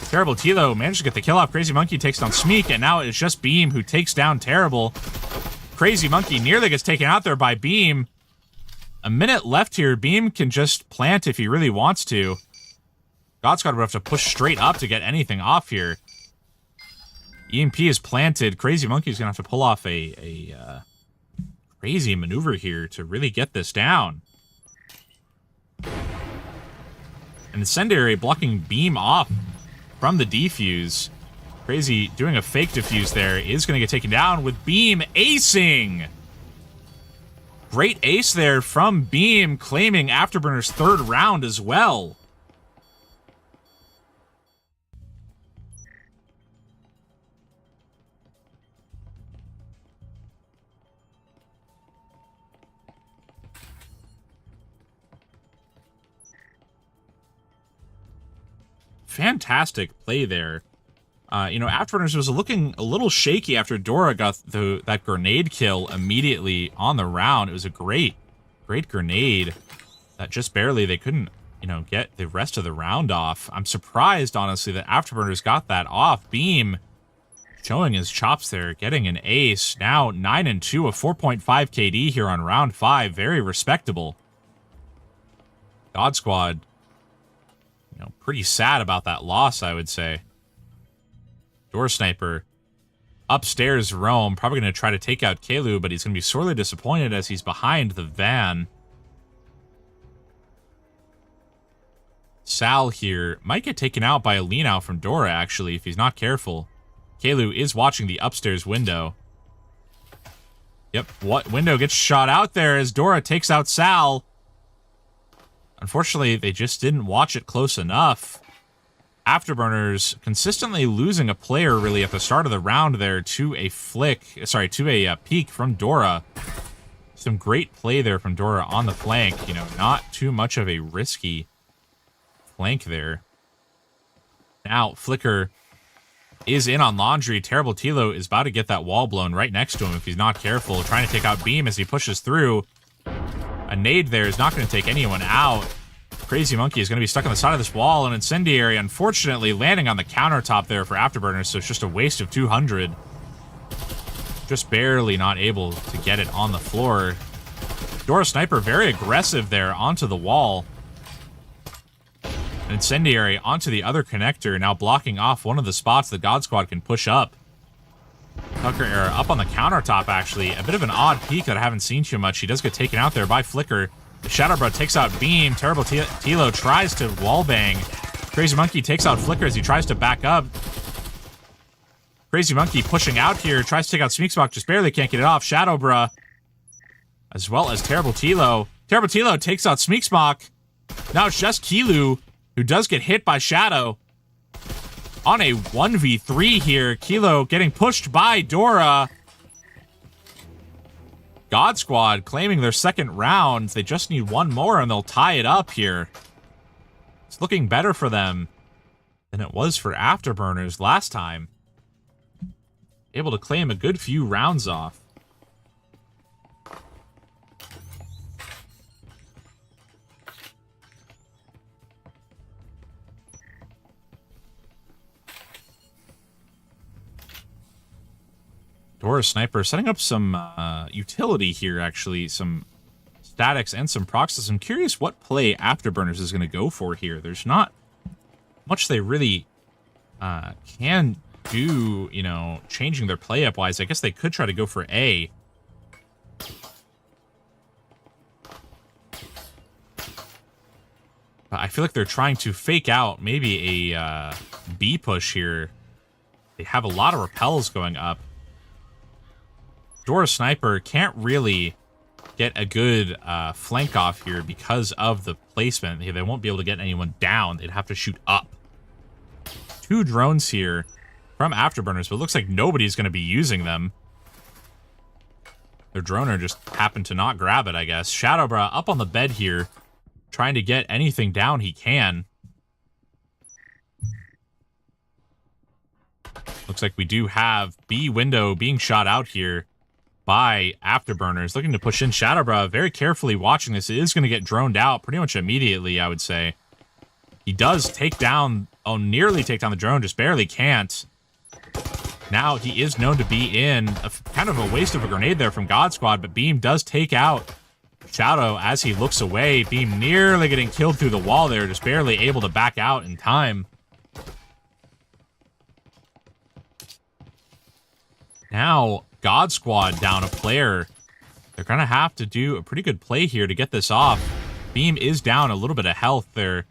Speaker 1: Terrible Tilo managed to get the kill off. Crazy Monkey takes down Smeek, and now it's just Beam who takes down Terrible. Crazy Monkey nearly gets taken out there by Beam. A minute left here. Beam can just plant if he really wants to. God Squad would have to push straight up to get anything off here. EMP is planted. Crazy Monkey's going to have to pull off a crazy maneuver here to really get this down. And Incendiary blocking Beam off from the defuse. Crazy doing a fake defuse there. Is going to get taken down with Beam acing. Great ace there from Beam, claiming Afterburners' third round as well. Fantastic play there. You know, Afterburners was looking a little shaky after Dora got that grenade kill immediately on the round. It was a great grenade that just barely they couldn't, you know, get the rest of the round off. I'm surprised, honestly, that Afterburners got that off. Beam showing his chops there, getting an ace. Now 9-2, a 4.5 KD here on round 5. Very respectable. God Squad, you know, pretty sad about that loss, I would say. Door Sniper upstairs Rome, probably going to try to take out Kalu, but he's going to be sorely disappointed as he's behind the van. Sal here might get taken out by a lean out from Dora, actually, if he's not careful. Kalu is watching the upstairs window. Yep, what window gets shot out there as Dora takes out Sal. Unfortunately, they just didn't watch it close enough. Afterburners consistently losing a player really at the start of the round there to a peek from Dora. Some great play there from Dora on the flank. You know, not too much of a risky flank there. Now, Flicker is in on Laundry. Terrible Tilo is about to get that wall blown right next to him if he's not careful. Trying to take out Beam as he pushes through. A nade there is not going to take anyone out. Crazy Monkey is going to be stuck on the side of this wall, and Incendiary, unfortunately, landing on the countertop there for Afterburners, so it's just a waste of 200. Just barely not able to get it on the floor. Dora Sniper very aggressive there onto the wall. Incendiary onto the other connector, now blocking off one of the spots the God Squad can push up. Tucker era up on the countertop, actually. A bit of an odd peek that I haven't seen too much. He does get taken out there by Flicker. The Shadow Bro takes out Beam. Terrible Tilo tries to wallbang. Crazy Monkey takes out Flicker as he tries to back up. Crazy Monkey pushing out here. Tries to take out Smeekspok. Just barely can't get it off. Shadow Bro, as well as Terrible Tilo. Terrible Tilo takes out Smeekspok. Now it's just Kilu, who does get hit by Shadow. On a 1v3 here. Kilo getting pushed by Dora. God Squad claiming their second round. They just need one more and they'll tie it up here. It's looking better for them than it was for Afterburners last time. Able to claim a good few rounds off. Dora Sniper setting up some utility here, actually. Some statics and some procs. I'm curious what play Afterburners is going to go for here. There's not much they really can do, you know, changing their play up wise. I guess they could try to go for A. But I feel like they're trying to fake out maybe a B push here. They have a lot of repels going up. Dora Sniper can't really get a good flank off here because of the placement. They won't be able to get anyone down. They'd have to shoot up. 2 drones here from Afterburners, but it looks like nobody's going to be using them. Their droner just happened to not grab it, I guess. Shadowbra up on the bed here, trying to get anything down he can. Looks like we do have B window being shot out here by Afterburners, looking to push in. Shadowbra very carefully watching this. It is going to get droned out pretty much immediately, I would say. He does take down, nearly take down the drone, just barely can't. Now he is known to be in kind of a waste of a grenade there from God Squad, but Beam does take out Shadow as he looks away. Beam nearly getting killed through the wall there, just barely able to back out in time. Now, God Squad down a player. They're going to have to do a pretty good play here to get this off. Beam is down a little bit of health there.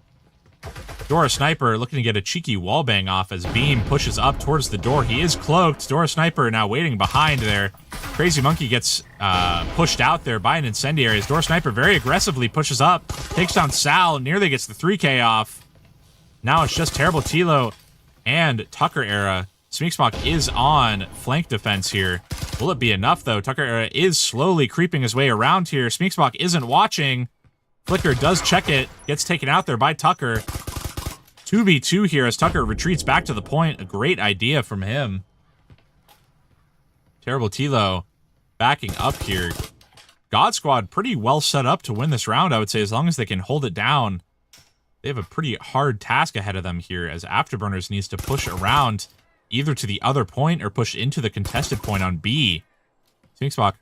Speaker 1: Dora Sniper looking to get a cheeky wallbang off as Beam pushes up towards the door. He is cloaked. Dora Sniper now waiting behind there. Crazy Monkey gets pushed out there by an incendiary as Dora Sniper very aggressively pushes up, takes down Sal, nearly gets the 3K off. Now it's just Terrible Tilo and Tucker Era. Smeeksmock is on flank defense here. Will it be enough, though? Tucker Era is slowly creeping his way around here. Smeeksmock isn't watching. Flicker does check it. Gets taken out there by Tucker. 2v2 here as Tucker retreats back to the point. A great idea from him. Terrible Tilo backing up here. God Squad pretty well set up to win this round, I would say, as long as they can hold it down. They have a pretty hard task ahead of them here as Afterburners needs to push around either to the other point or push into the contested point on B. Smeeksmock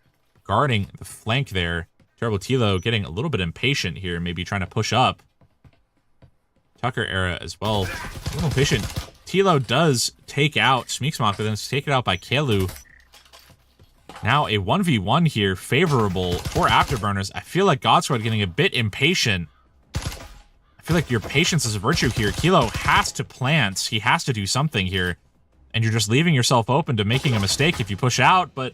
Speaker 1: guarding the flank there. Terrible Tilo getting a little bit impatient here, maybe trying to push up. Tucker Era as well, a little impatient. Tilo does take out Smeeksmock, but then it's taken out by Kelu. Now a 1v1 here, favorable for Afterburners. I feel like God Squad getting a bit impatient. I feel like your patience is a virtue here. Kilo has to plant. He has to do something here. And you're just leaving yourself open to making a mistake if you push out, but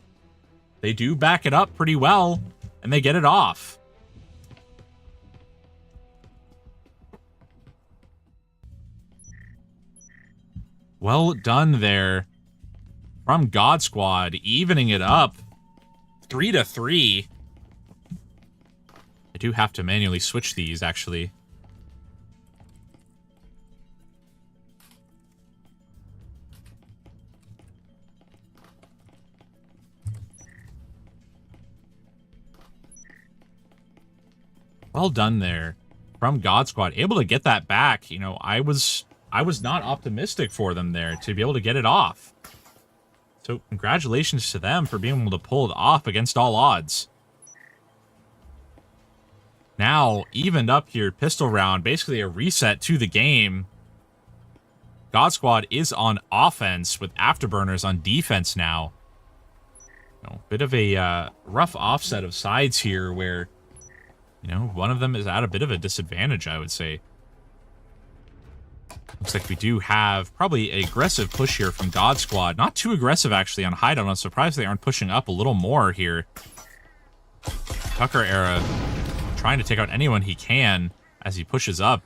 Speaker 1: they do back it up pretty well, and they get it off. Well done there from God Squad, evening it up 3-3. I do have to manually switch these, actually. Well done there from God Squad. Able to get that back. You know, I was not optimistic for them there to be able to get it off. So congratulations to them for being able to pull it off against all odds. Now, evened up here, pistol round, basically a reset to the game. God Squad is on offense with Afterburners on defense now. You know, bit of a rough offset of sides here where, you know, one of them is at a bit of a disadvantage, I would say. Looks like we do have probably an aggressive push here from God Squad. Not too aggressive, actually, on Hideout. I'm surprised they aren't pushing up a little more here. Tucker Era trying to take out anyone he can as he pushes up.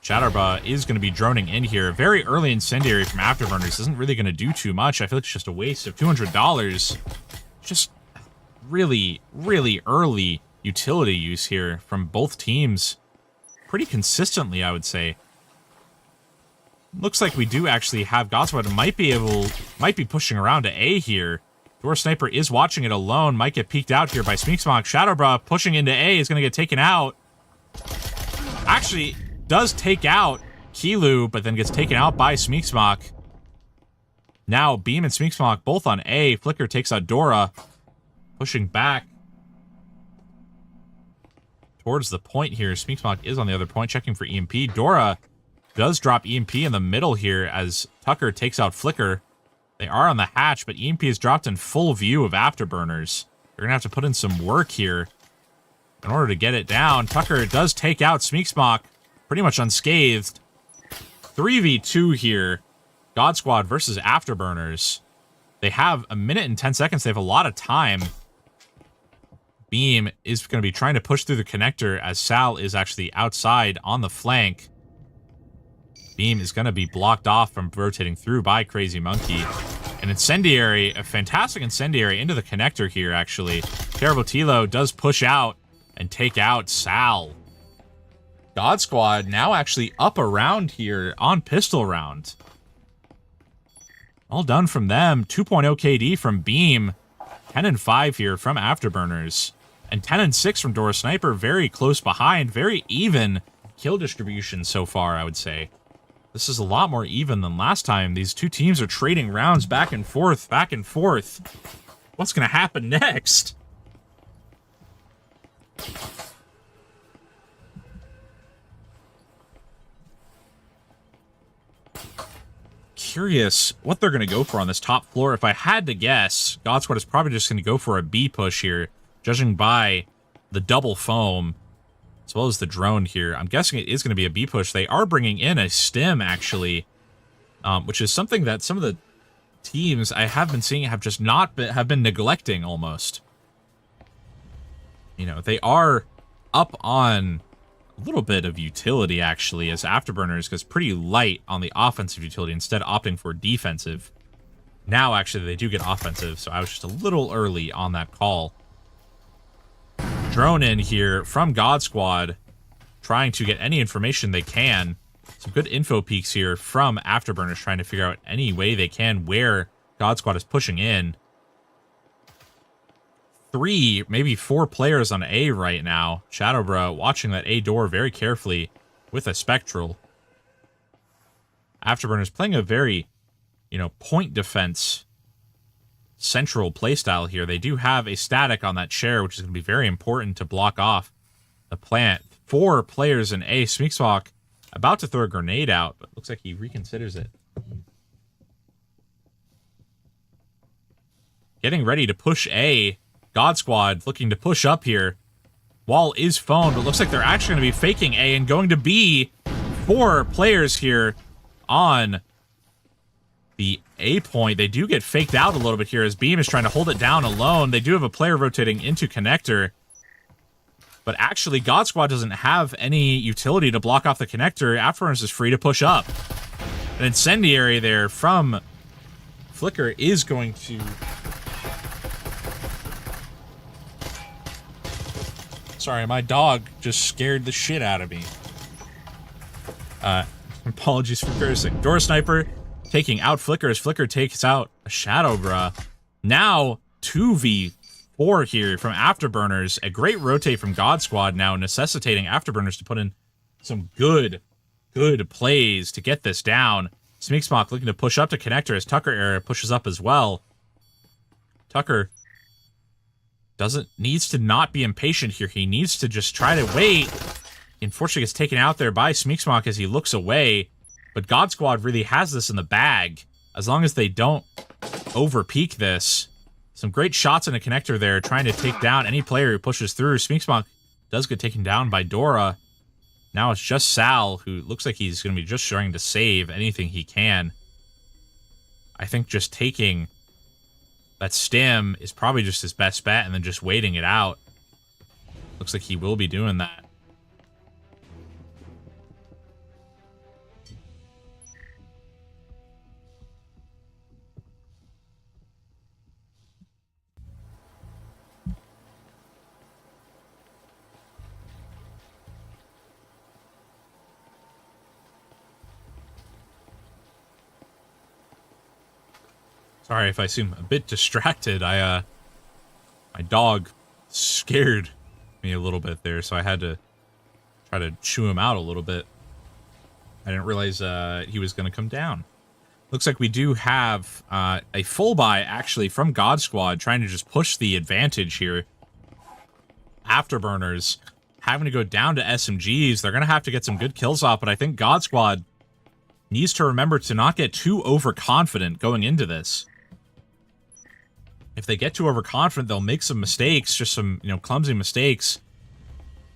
Speaker 1: Shadowbra is going to be droning in here. Very early incendiary from Afterburners isn't really going to do too much. I feel like it's just a waste of $200. Just really, really early utility use here from both teams. Pretty consistently, I would say. Looks like we do actually have God Squad might be pushing around to A here. Dora Sniper is watching it alone. Might get peeked out here by Smeeksmock. Shadowbra pushing into A is going to get taken out. Actually, does take out Kelu, but then gets taken out by Smeeksmock. Now, Beam and Smeeksmock both on A. Flicker takes out Dora, pushing back towards the point here. Smeeksmock is on the other point, checking for EMP. Dora does drop EMP in the middle here as Tucker takes out Flicker. They are on the hatch, but EMP is dropped in full view of Afterburners. They're going to have to put in some work here in order to get it down. Tucker does take out Smeeksmock pretty much unscathed. 3v2 here. God Squad versus Afterburners. They have a minute and 10 seconds. They have a lot of time. Beam is going to be trying to push through the connector as Sal is actually outside on the flank. Beam is going to be blocked off from rotating through by Crazy Monkey. An incendiary, a fantastic incendiary into the connector here, actually. Terrible Tilo does push out and take out Sal. God Squad now actually up around here on pistol round. All done from them. 2.0 KD from Beam. 10 and 5 here from Afterburners. And 10 and 6 from Dora Sniper. Very close behind. Very even kill distribution so far, I would say. This is a lot more even than last time. These two teams are trading rounds back and forth, back and forth. What's going to happen next? Curious what they're going to go for on this top floor. If I had to guess, God Squad is probably just going to go for a B push here, judging by the double foam, as well as the drone here. I'm guessing it is going to be a B push. They are bringing in a stim, actually, which is something that some of the teams I have been seeing have just have been neglecting almost. You know, they are up on a little bit of utility, actually, as Afterburners goes pretty light on the offensive utility, instead opting for defensive. Now, actually, they do get offensive, so I was just a little early on that call. Drone in here from God Squad, trying to get any information they can. Some good info peeks here from Afterburners, trying to figure out any way they can where God Squad is pushing in. 3, maybe 4 players on A right now. Shadowbra watching that A door very carefully with a Spectral. Afterburners playing a very, point defense central playstyle here. They do have a static on that chair, which is going to be very important to block off the plant. 4 players in A. Smeeksmock about to throw a grenade out, but looks like he reconsiders it. Getting ready to push A. God Squad looking to push up here. Wall is phoned, but looks like they're actually going to be faking A and going to B. 4 players here on the A point. They do get faked out a little bit here as Beam is trying to hold it down alone. They do have a player rotating into connector. But actually, God Squad doesn't have any utility to block off the connector. Afterburners is free to push up. An incendiary there from Flicker is going to... Sorry, my dog just scared the shit out of me. Apologies for cursing. Dora Sniper taking out Flicker as Flicker takes out a Shadowbra. Now 2v4 here from Afterburners. A great rotate from God Squad now, necessitating Afterburners to put in some good plays to get this down. Smeeksmock looking to push up to connector as Tucker era pushes up as well. Tucker needs to not be impatient here. He needs to just try to wait. He unfortunately gets taken out there by Smeeksmock as he looks away. But God Squad really has this in the bag. As long as they don't over-peak this. Some great shots in a connector there, trying to take down any player who pushes through. Smeeksmock does get taken down by Dora. Now it's just Sal, who looks like he's going to be just trying to save anything he can. I think just taking that stim is probably just his best bet, and then just waiting it out. Looks like he will be doing that. Sorry if I seem a bit distracted. My dog scared me a little bit there, so I had to try to chew him out a little bit. I didn't realize he was going to come down. Looks like we do have a full buy, actually, from God Squad, trying to just push the advantage here. Afterburners having to go down to SMGs. They're going to have to get some good kills off, but I think God Squad needs to remember to not get too overconfident going into this. If they get too overconfident, they'll make some mistakes, just some, clumsy mistakes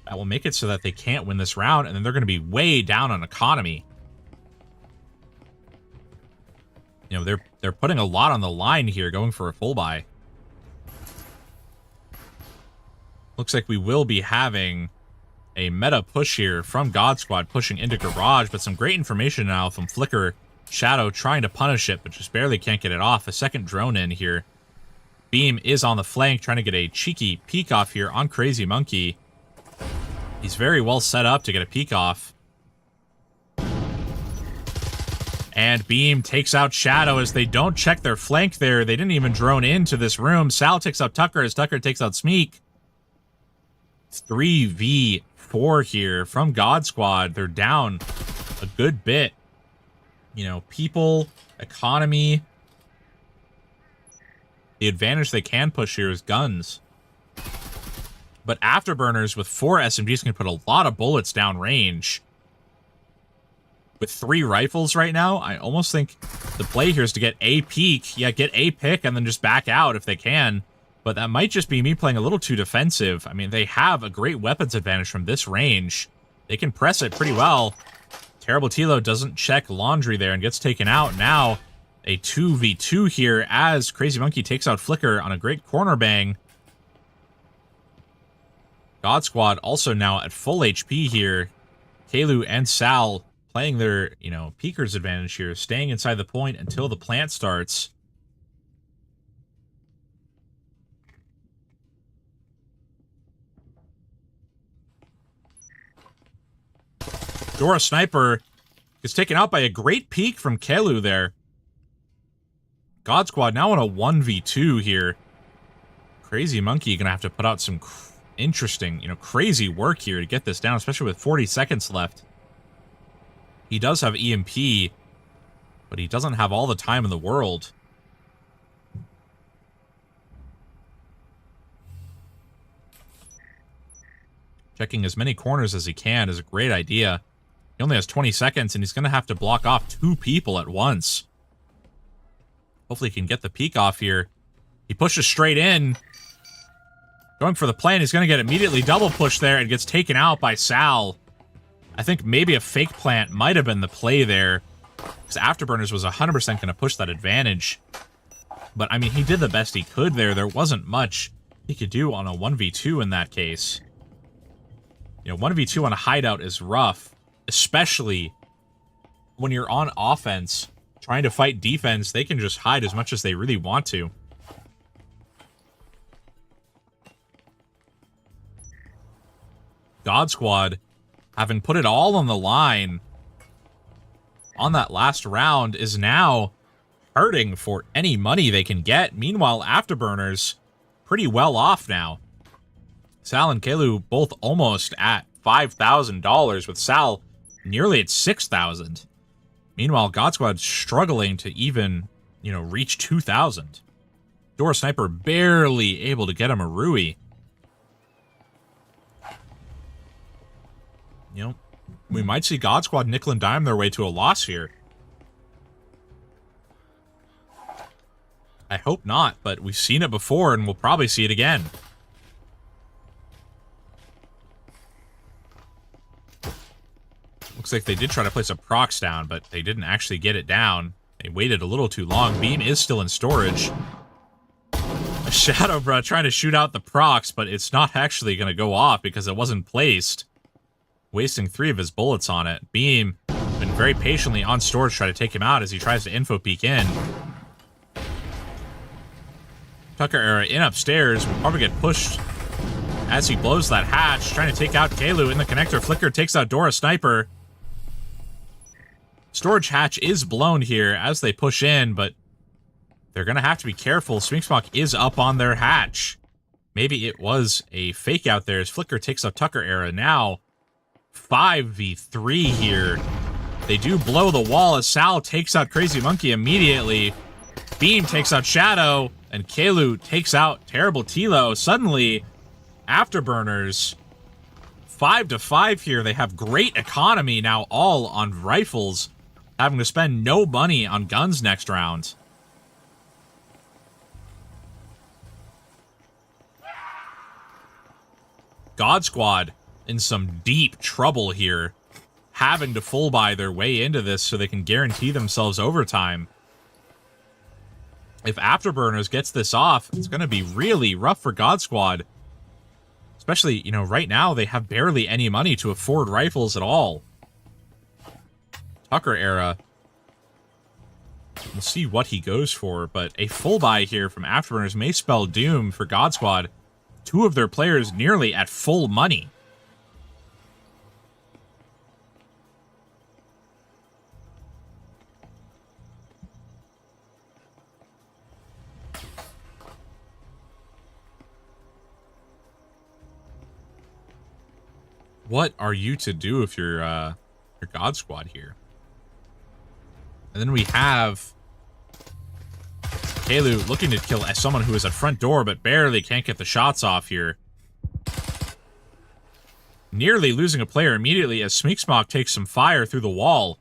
Speaker 1: that will make it so that they can't win this round, and then they're going to be way down on economy. They're putting a lot on the line here, going for a full buy. Looks like we will be having a meta push here from God Squad pushing into Garage, but some great information now from Flicker. Shadow trying to punish it, but just barely can't get it off. A second drone in here. Beam is on the flank, trying to get a cheeky peek off here on Crazy Monkey. He's very well set up to get a peek off. And Beam takes out Shadow as they don't check their flank there. They didn't even drone into this room. Sal takes out Tucker as Tucker takes out Smeek. 3v4 here from God Squad. They're down a good bit. People, economy. The advantage they can push here is guns. But Afterburners with 4 SMGs can put a lot of bullets down range. With 3 rifles right now, I almost think the play here is to get a peek. Yeah, get a pick and then just back out if they can. But that might just be me playing a little too defensive. I mean, they have a great weapons advantage from this range. They can press it pretty well. Terrible Tilo doesn't check Laundry there and gets taken out. Now, a 2v2 here as Crazy Monkey takes out Flicker on a great corner bang. God Squad also now at full HP here. Kalu and Sal playing their, peekers advantage here, staying inside the point until the plant starts. Dora Sniper is taken out by a great peek from Kalu there. God Squad now on a 1v2 here. Crazy Monkey gonna have to put out some interesting, crazy work here to get this down, especially with 40 seconds left. He does have EMP, but he doesn't have all the time in the world. Checking as many corners as he can is a great idea. He only has 20 seconds, and he's going to have to block off 2 people at once. Hopefully he can get the peek off here. He pushes straight in. Going for the plan, he's going to get immediately double push there and gets taken out by Sal. I think maybe a fake plant might have been the play there, because Afterburners was 100% going to push that advantage. But, I mean, he did the best he could there. There wasn't much he could do on a 1v2 in that case. 1v2 on a hideout is rough, especially when you're on offense. Trying to fight defense, they can just hide as much as they really want to. God Squad, having put it all on the line on that last round, is now hurting for any money they can get. Meanwhile, Afterburners pretty well off now. Sal and Kalu both almost at $5,000, with Sal nearly at $6,000. Meanwhile, God Squad struggling to even, reach 2,000. Dora Sniper barely able to get him a Rui. We might see God Squad nickel and dime their way to a loss here. I hope not, but we've seen it before and we'll probably see it again. Looks like they did try to place a prox down, but they didn't actually get it down. They waited a little too long. Beam is still in storage. Shadow Bruh trying to shoot out the prox, but it's not actually going to go off because it wasn't placed. Wasting 3 of his bullets on it. Beam been very patiently on storage, trying to take him out as he tries to info peek in. Tucker Era in upstairs will probably get pushed as he blows that hatch, trying to take out Kalu in the connector. Flicker takes out Dora Sniper. Storage hatch is blown here as they push in, but they're going to have to be careful. Swinksmock is up on their hatch. Maybe it was a fake out there as Flicker takes out Tucker Era. Now 5v3 here. They do blow the wall as Sal takes out Crazy Monkey immediately. Beam takes out Shadow, and Kelu takes out Terrible Tilo. Suddenly, Afterburners, 5-5 here. They have great economy now, all on rifles, having to spend no money on guns next round. God Squad in some deep trouble here, having to full buy their way into this so they can guarantee themselves overtime. If Afterburners gets this off, it's going to be really rough for God Squad. Especially, you know, right now they have barely any money to afford rifles at all. Tucker era. We'll see what he goes for, but a full buy here from Afterburners may spell doom for God Squad. Two of their players nearly at full money. What are you to do if you're God Squad here? And then we have Kelu looking to kill someone who is at front door, but barely can't get the shots off here. Nearly losing a player immediately as Smeeksmock takes some fire through the wall.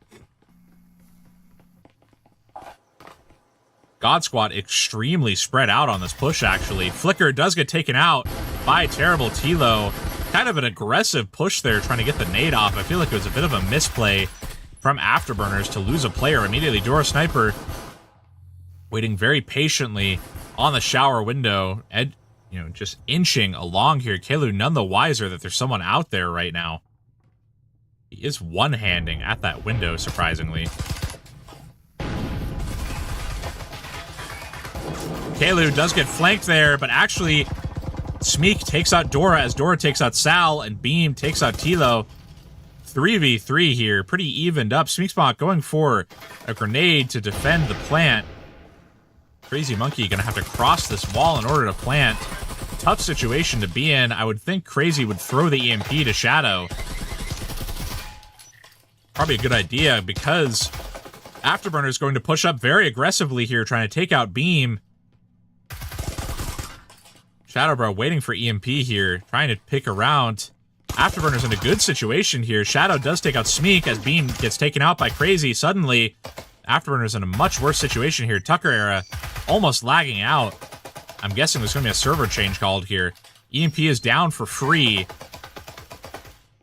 Speaker 1: God Squad extremely spread out on this push, actually. Flicker does get taken out by Terrible Tilo. Kind of an aggressive push there, trying to get the nade off. I feel like it was a bit of a misplay from Afterburners to lose a player immediately. Dora Sniper waiting very patiently on the shower window, just inching along here. Kelu none the wiser that there's someone out there right now. He is one-handing at that window, surprisingly. Kelu does get flanked there, but actually Smeek takes out Dora as Dora takes out Sal, and Beam takes out Tilo. 3v3 here, pretty evened up. Smeekspot going for a grenade to defend the plant. Crazy Monkey gonna have to cross this wall in order to plant. Tough situation to be in. I would think Crazy would throw the EMP to Shadow. Probably a good idea because Afterburner's going to push up very aggressively here, trying to take out Beam. Shadowbro waiting for EMP here, trying to pick around. Afterburner's in a good situation here. Shadow does take out Smeek as Beam gets taken out by Crazy. Suddenly, Afterburner's in a much worse situation here. Tucker era almost lagging out. I'm guessing there's going to be a server change called here. EMP is down for free.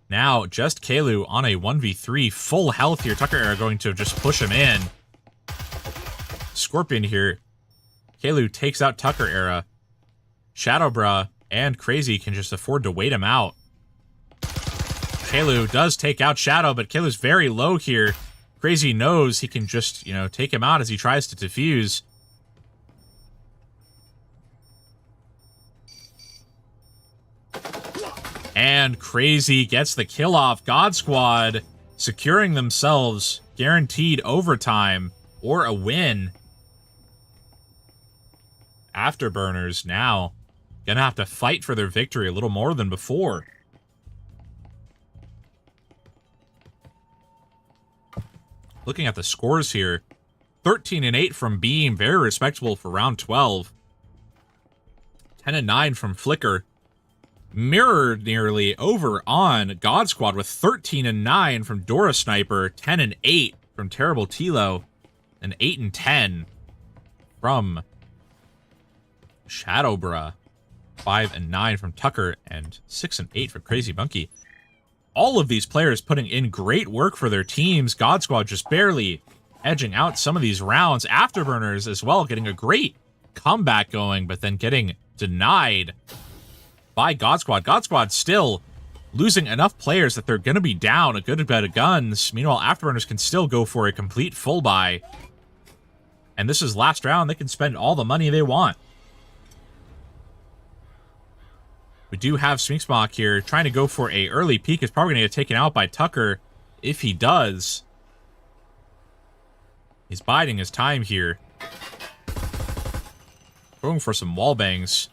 Speaker 1: Now, just Kelu on a 1v3, full health here. Tucker era going to just push him in. Scorpion here. Kelu takes out Tucker era. Shadowbra and Crazy can just afford to wait him out. Kelu does take out Shadow, but Kelu's very low here. Crazy knows he can just, take him out as he tries to defuse. And Crazy gets the kill off. God Squad securing themselves guaranteed overtime or a win. Afterburners now gonna have to fight for their victory a little more than before. Looking at the scores here, 13-8 from Beam, very respectable for round 12. 10-9 from Flicker, mirrored nearly over on God Squad with 13-9 from Dora Sniper, 10-8 from Terrible Tilo, and 8-10 from Shadowbra. 5-9 from Tucker, and 6-8 from Crazy Monkey. All of these players putting in great work for their teams. God Squad just barely edging out some of these rounds. Afterburners as well, getting a great comeback going, but then getting denied by God Squad. God Squad still losing enough players that they're going to be down a good bit of guns. Meanwhile, Afterburners can still go for a complete full buy. And this is last round. They can spend all the money they want. We do have Smeeksmock here trying to go for a early peek. Is probably going to get taken out by Tucker if he does. He's biding his time here. Going for some wall bangs.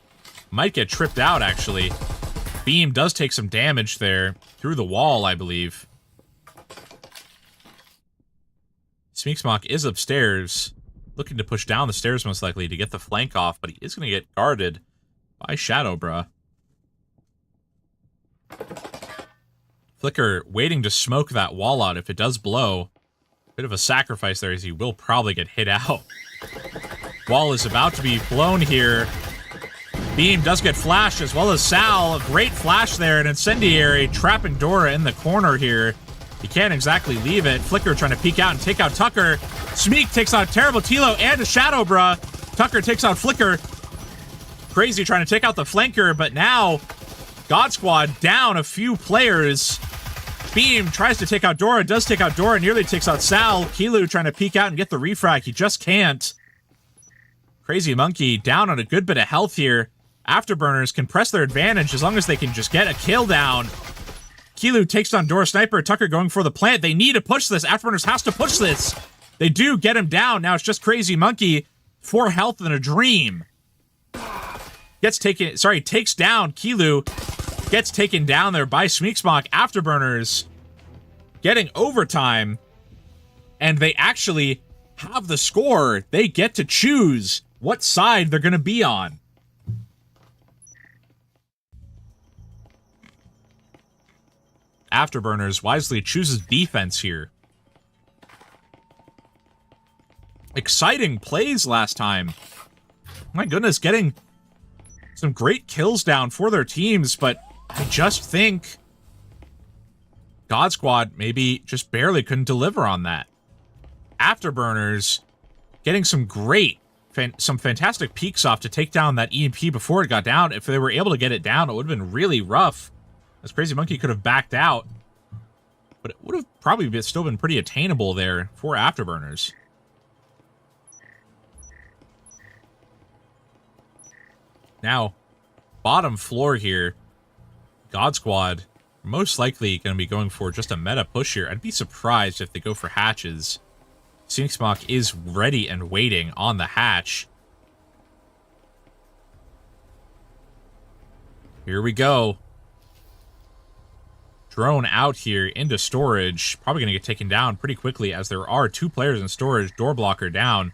Speaker 1: Might get tripped out, actually. Beam does take some damage there through the wall, I believe. Smeeksmock is upstairs, looking to push down the stairs most likely to get the flank off, but he is going to get guarded by Shadow, bruh. Flicker waiting to smoke that wall out if it does blow. Bit of a sacrifice there, as he will probably get hit out. Wall is about to be blown here. Beam does get flashed, as well as Sal. A great flash there, an incendiary, trapping Dora in the corner here. He can't exactly leave it. Flicker trying to peek out and take out Tucker. Smeek takes out terrible Tilo and a Shadow, bruh. Tucker takes out Flicker. Crazy trying to take out the flanker, but now God Squad down a few players. Beam tries to take out Dora, does take out Dora, nearly takes out Sal. Kilu trying to peek out and get the refrag. He just can't. Crazy Monkey down on a good bit of health here. Afterburners can press their advantage as long as they can just get a kill down. Kilu takes down Dora Sniper. Tucker going for the plant. They need to push this. Afterburners has to push this. They do get him down. Now it's just Crazy Monkey. 4 health in a dream. Takes down Kilu. Gets taken down there by Smeeksmock. Afterburners getting overtime. And they actually have the score. They get to choose what side they're going to be on. Afterburners wisely chooses defense here. Exciting plays last time. My goodness, getting some great kills down for their teams, but I just think God Squad maybe just barely couldn't deliver on that. Afterburners getting some fantastic peeks off to take down that EMP before it got down. If they were able to get it down, it would have been really rough. As Crazy Monkey could have backed out, but it would have probably still been pretty attainable there for Afterburners. Now, bottom floor here, God Squad most likely going to be going for just a meta push here. I'd be surprised if they go for hatches. Smeeksmock is ready and waiting on the hatch. Here we go. Drone out here into storage. Probably going to get taken down pretty quickly as there are 2 players in storage. Door blocker down.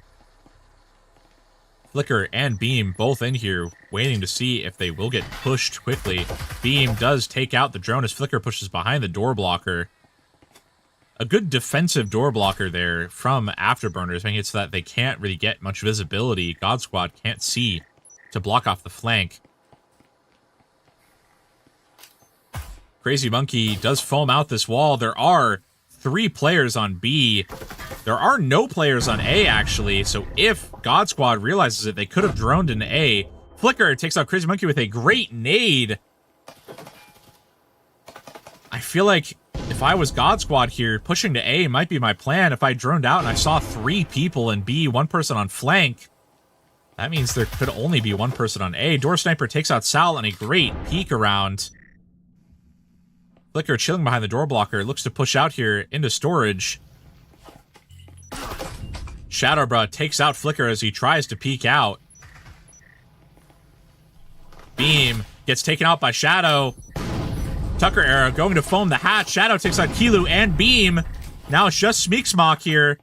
Speaker 1: Flicker and Beam both in here, waiting to see if they will get pushed quickly. Beam does take out the drone as Flicker pushes behind the door blocker. A good defensive door blocker there from Afterburners, making it so that they can't really get much visibility. God Squad can't see to block off the flank. Crazy Monkey does foam out this wall. There are 3 players on B. There are no players on A, actually, so if God Squad realizes it, they could have droned into A. Flicker takes out Crazy Monkey with a great nade. I feel like if I was God Squad here, pushing to A might be my plan. If I droned out and I saw 3 people in B, 1 person on flank, that means there could only be 1 person on A. Door Sniper takes out Sal on a great peek around. Flicker chilling behind the door blocker, looks to push out here into storage. Shadowbra takes out Flicker as he tries to peek out. Beam gets taken out by Shadow. Tucker era going to foam the hatch. Shadow takes out Kilu and Beam. Now it's just Smeeksmock here,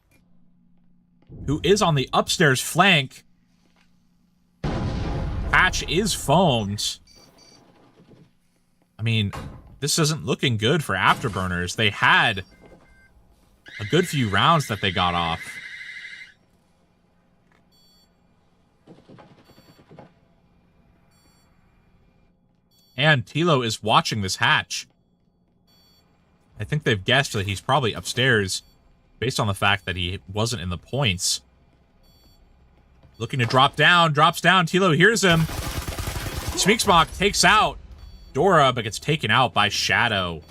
Speaker 1: who is on the upstairs flank. Hatch is foamed. I mean, this isn't looking good for Afterburners. They had a good few rounds that they got off. And Tilo is watching this hatch. I think they've guessed that he's probably upstairs based on the fact that he wasn't in the points. Looking to drop down, drops down. Tilo hears him. Smeeksmock takes out Dora, but gets taken out by Shadow.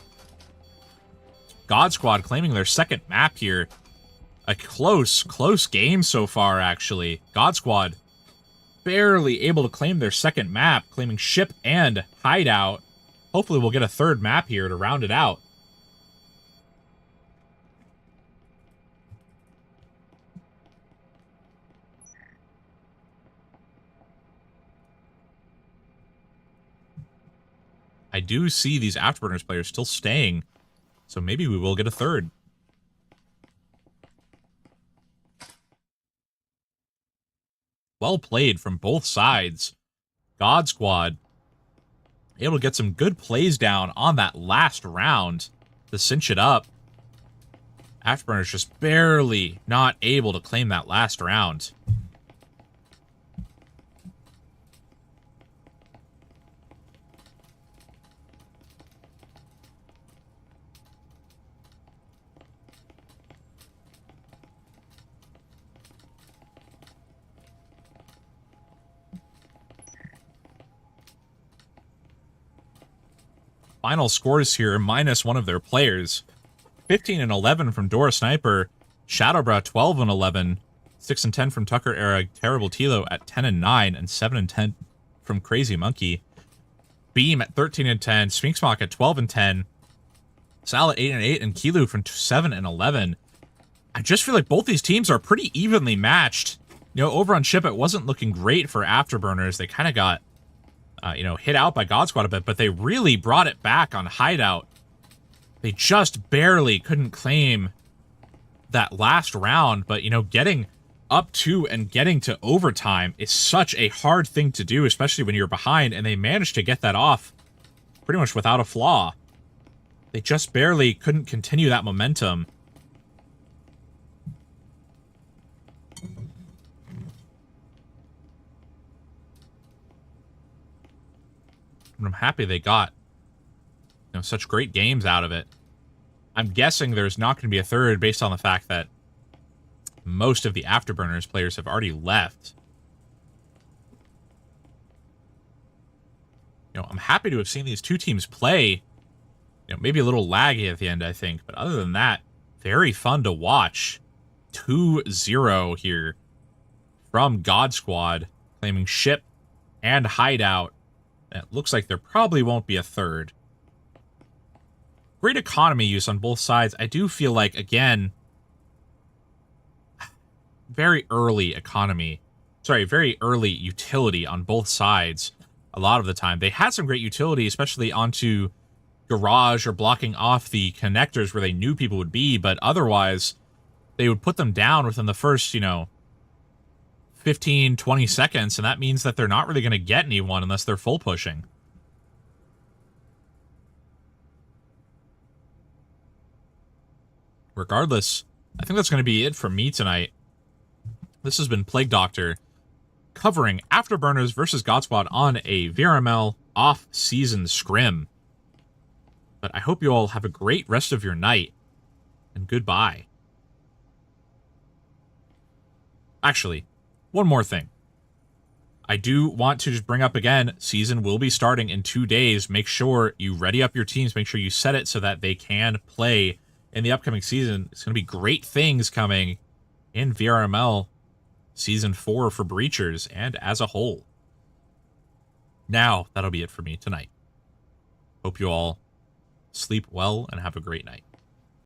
Speaker 1: God Squad claiming their second map here. A close game so far, actually. God Squad barely able to claim their second map, claiming ship and hideout. Hopefully we'll get a third map here to round it out. I do see these Afterburners players still staying, so maybe we will get a third. Well played from both sides. God Squad able to get some good plays down on that last round to cinch it up. Afterburners just barely not able to claim that last round. Final scores here, minus one of their players. 15 and 11 from Dora Sniper, Shadowbrow 12 and 11, 6 and 10 from Tucker Era, Terrible Tilo at 10 and 9, and 7 and 10 from Crazy Monkey. Beam at 13 and 10, Sphinxmock at 12 and 10, Sal at 8 and 8, and Kilu from 7 and 11. I just feel like both these teams are pretty evenly matched. You know, over on Ship, it wasn't looking great for Afterburners. They kind of got hit out by God Squad a bit, but they really brought it back on Hideout. They just barely couldn't claim that last round, but, getting up to and getting to overtime is such a hard thing to do, especially when you're behind, and they managed to get that off pretty much without a flaw. They just barely couldn't continue that momentum. And I'm happy they got such great games out of it. I'm guessing there's not going to be a third based on the fact that most of the Afterburners players have already left. I'm happy to have seen these two teams play. Maybe a little laggy at the end, I think. But other than that, very fun to watch. 2-0 here from God Squad, claiming Ship and Hideout. And it looks like there probably won't be a third. Great economy use on both sides. I do feel like, again, very early utility on both sides a lot of the time. They had some great utility, especially onto Garage or blocking off the connectors where they knew people would be, but otherwise, they would put them down within the first, 15, 20 seconds, and that means that they're not really going to get anyone unless they're full pushing. Regardless, I think that's going to be it for me tonight. This has been Plague Doctor, covering Afterburners versus God Squad on a VRML off-season scrim. But I hope you all have a great rest of your night, and goodbye. Actually, one more thing. I do want to just bring up again, season will be starting in 2 days. Make sure you ready up your teams. Make sure you set it so that they can play in the upcoming season. It's going to be great things coming in VRML Season 4 for Breachers and as a whole. Now, that'll be it for me tonight. Hope you all sleep well and have a great night.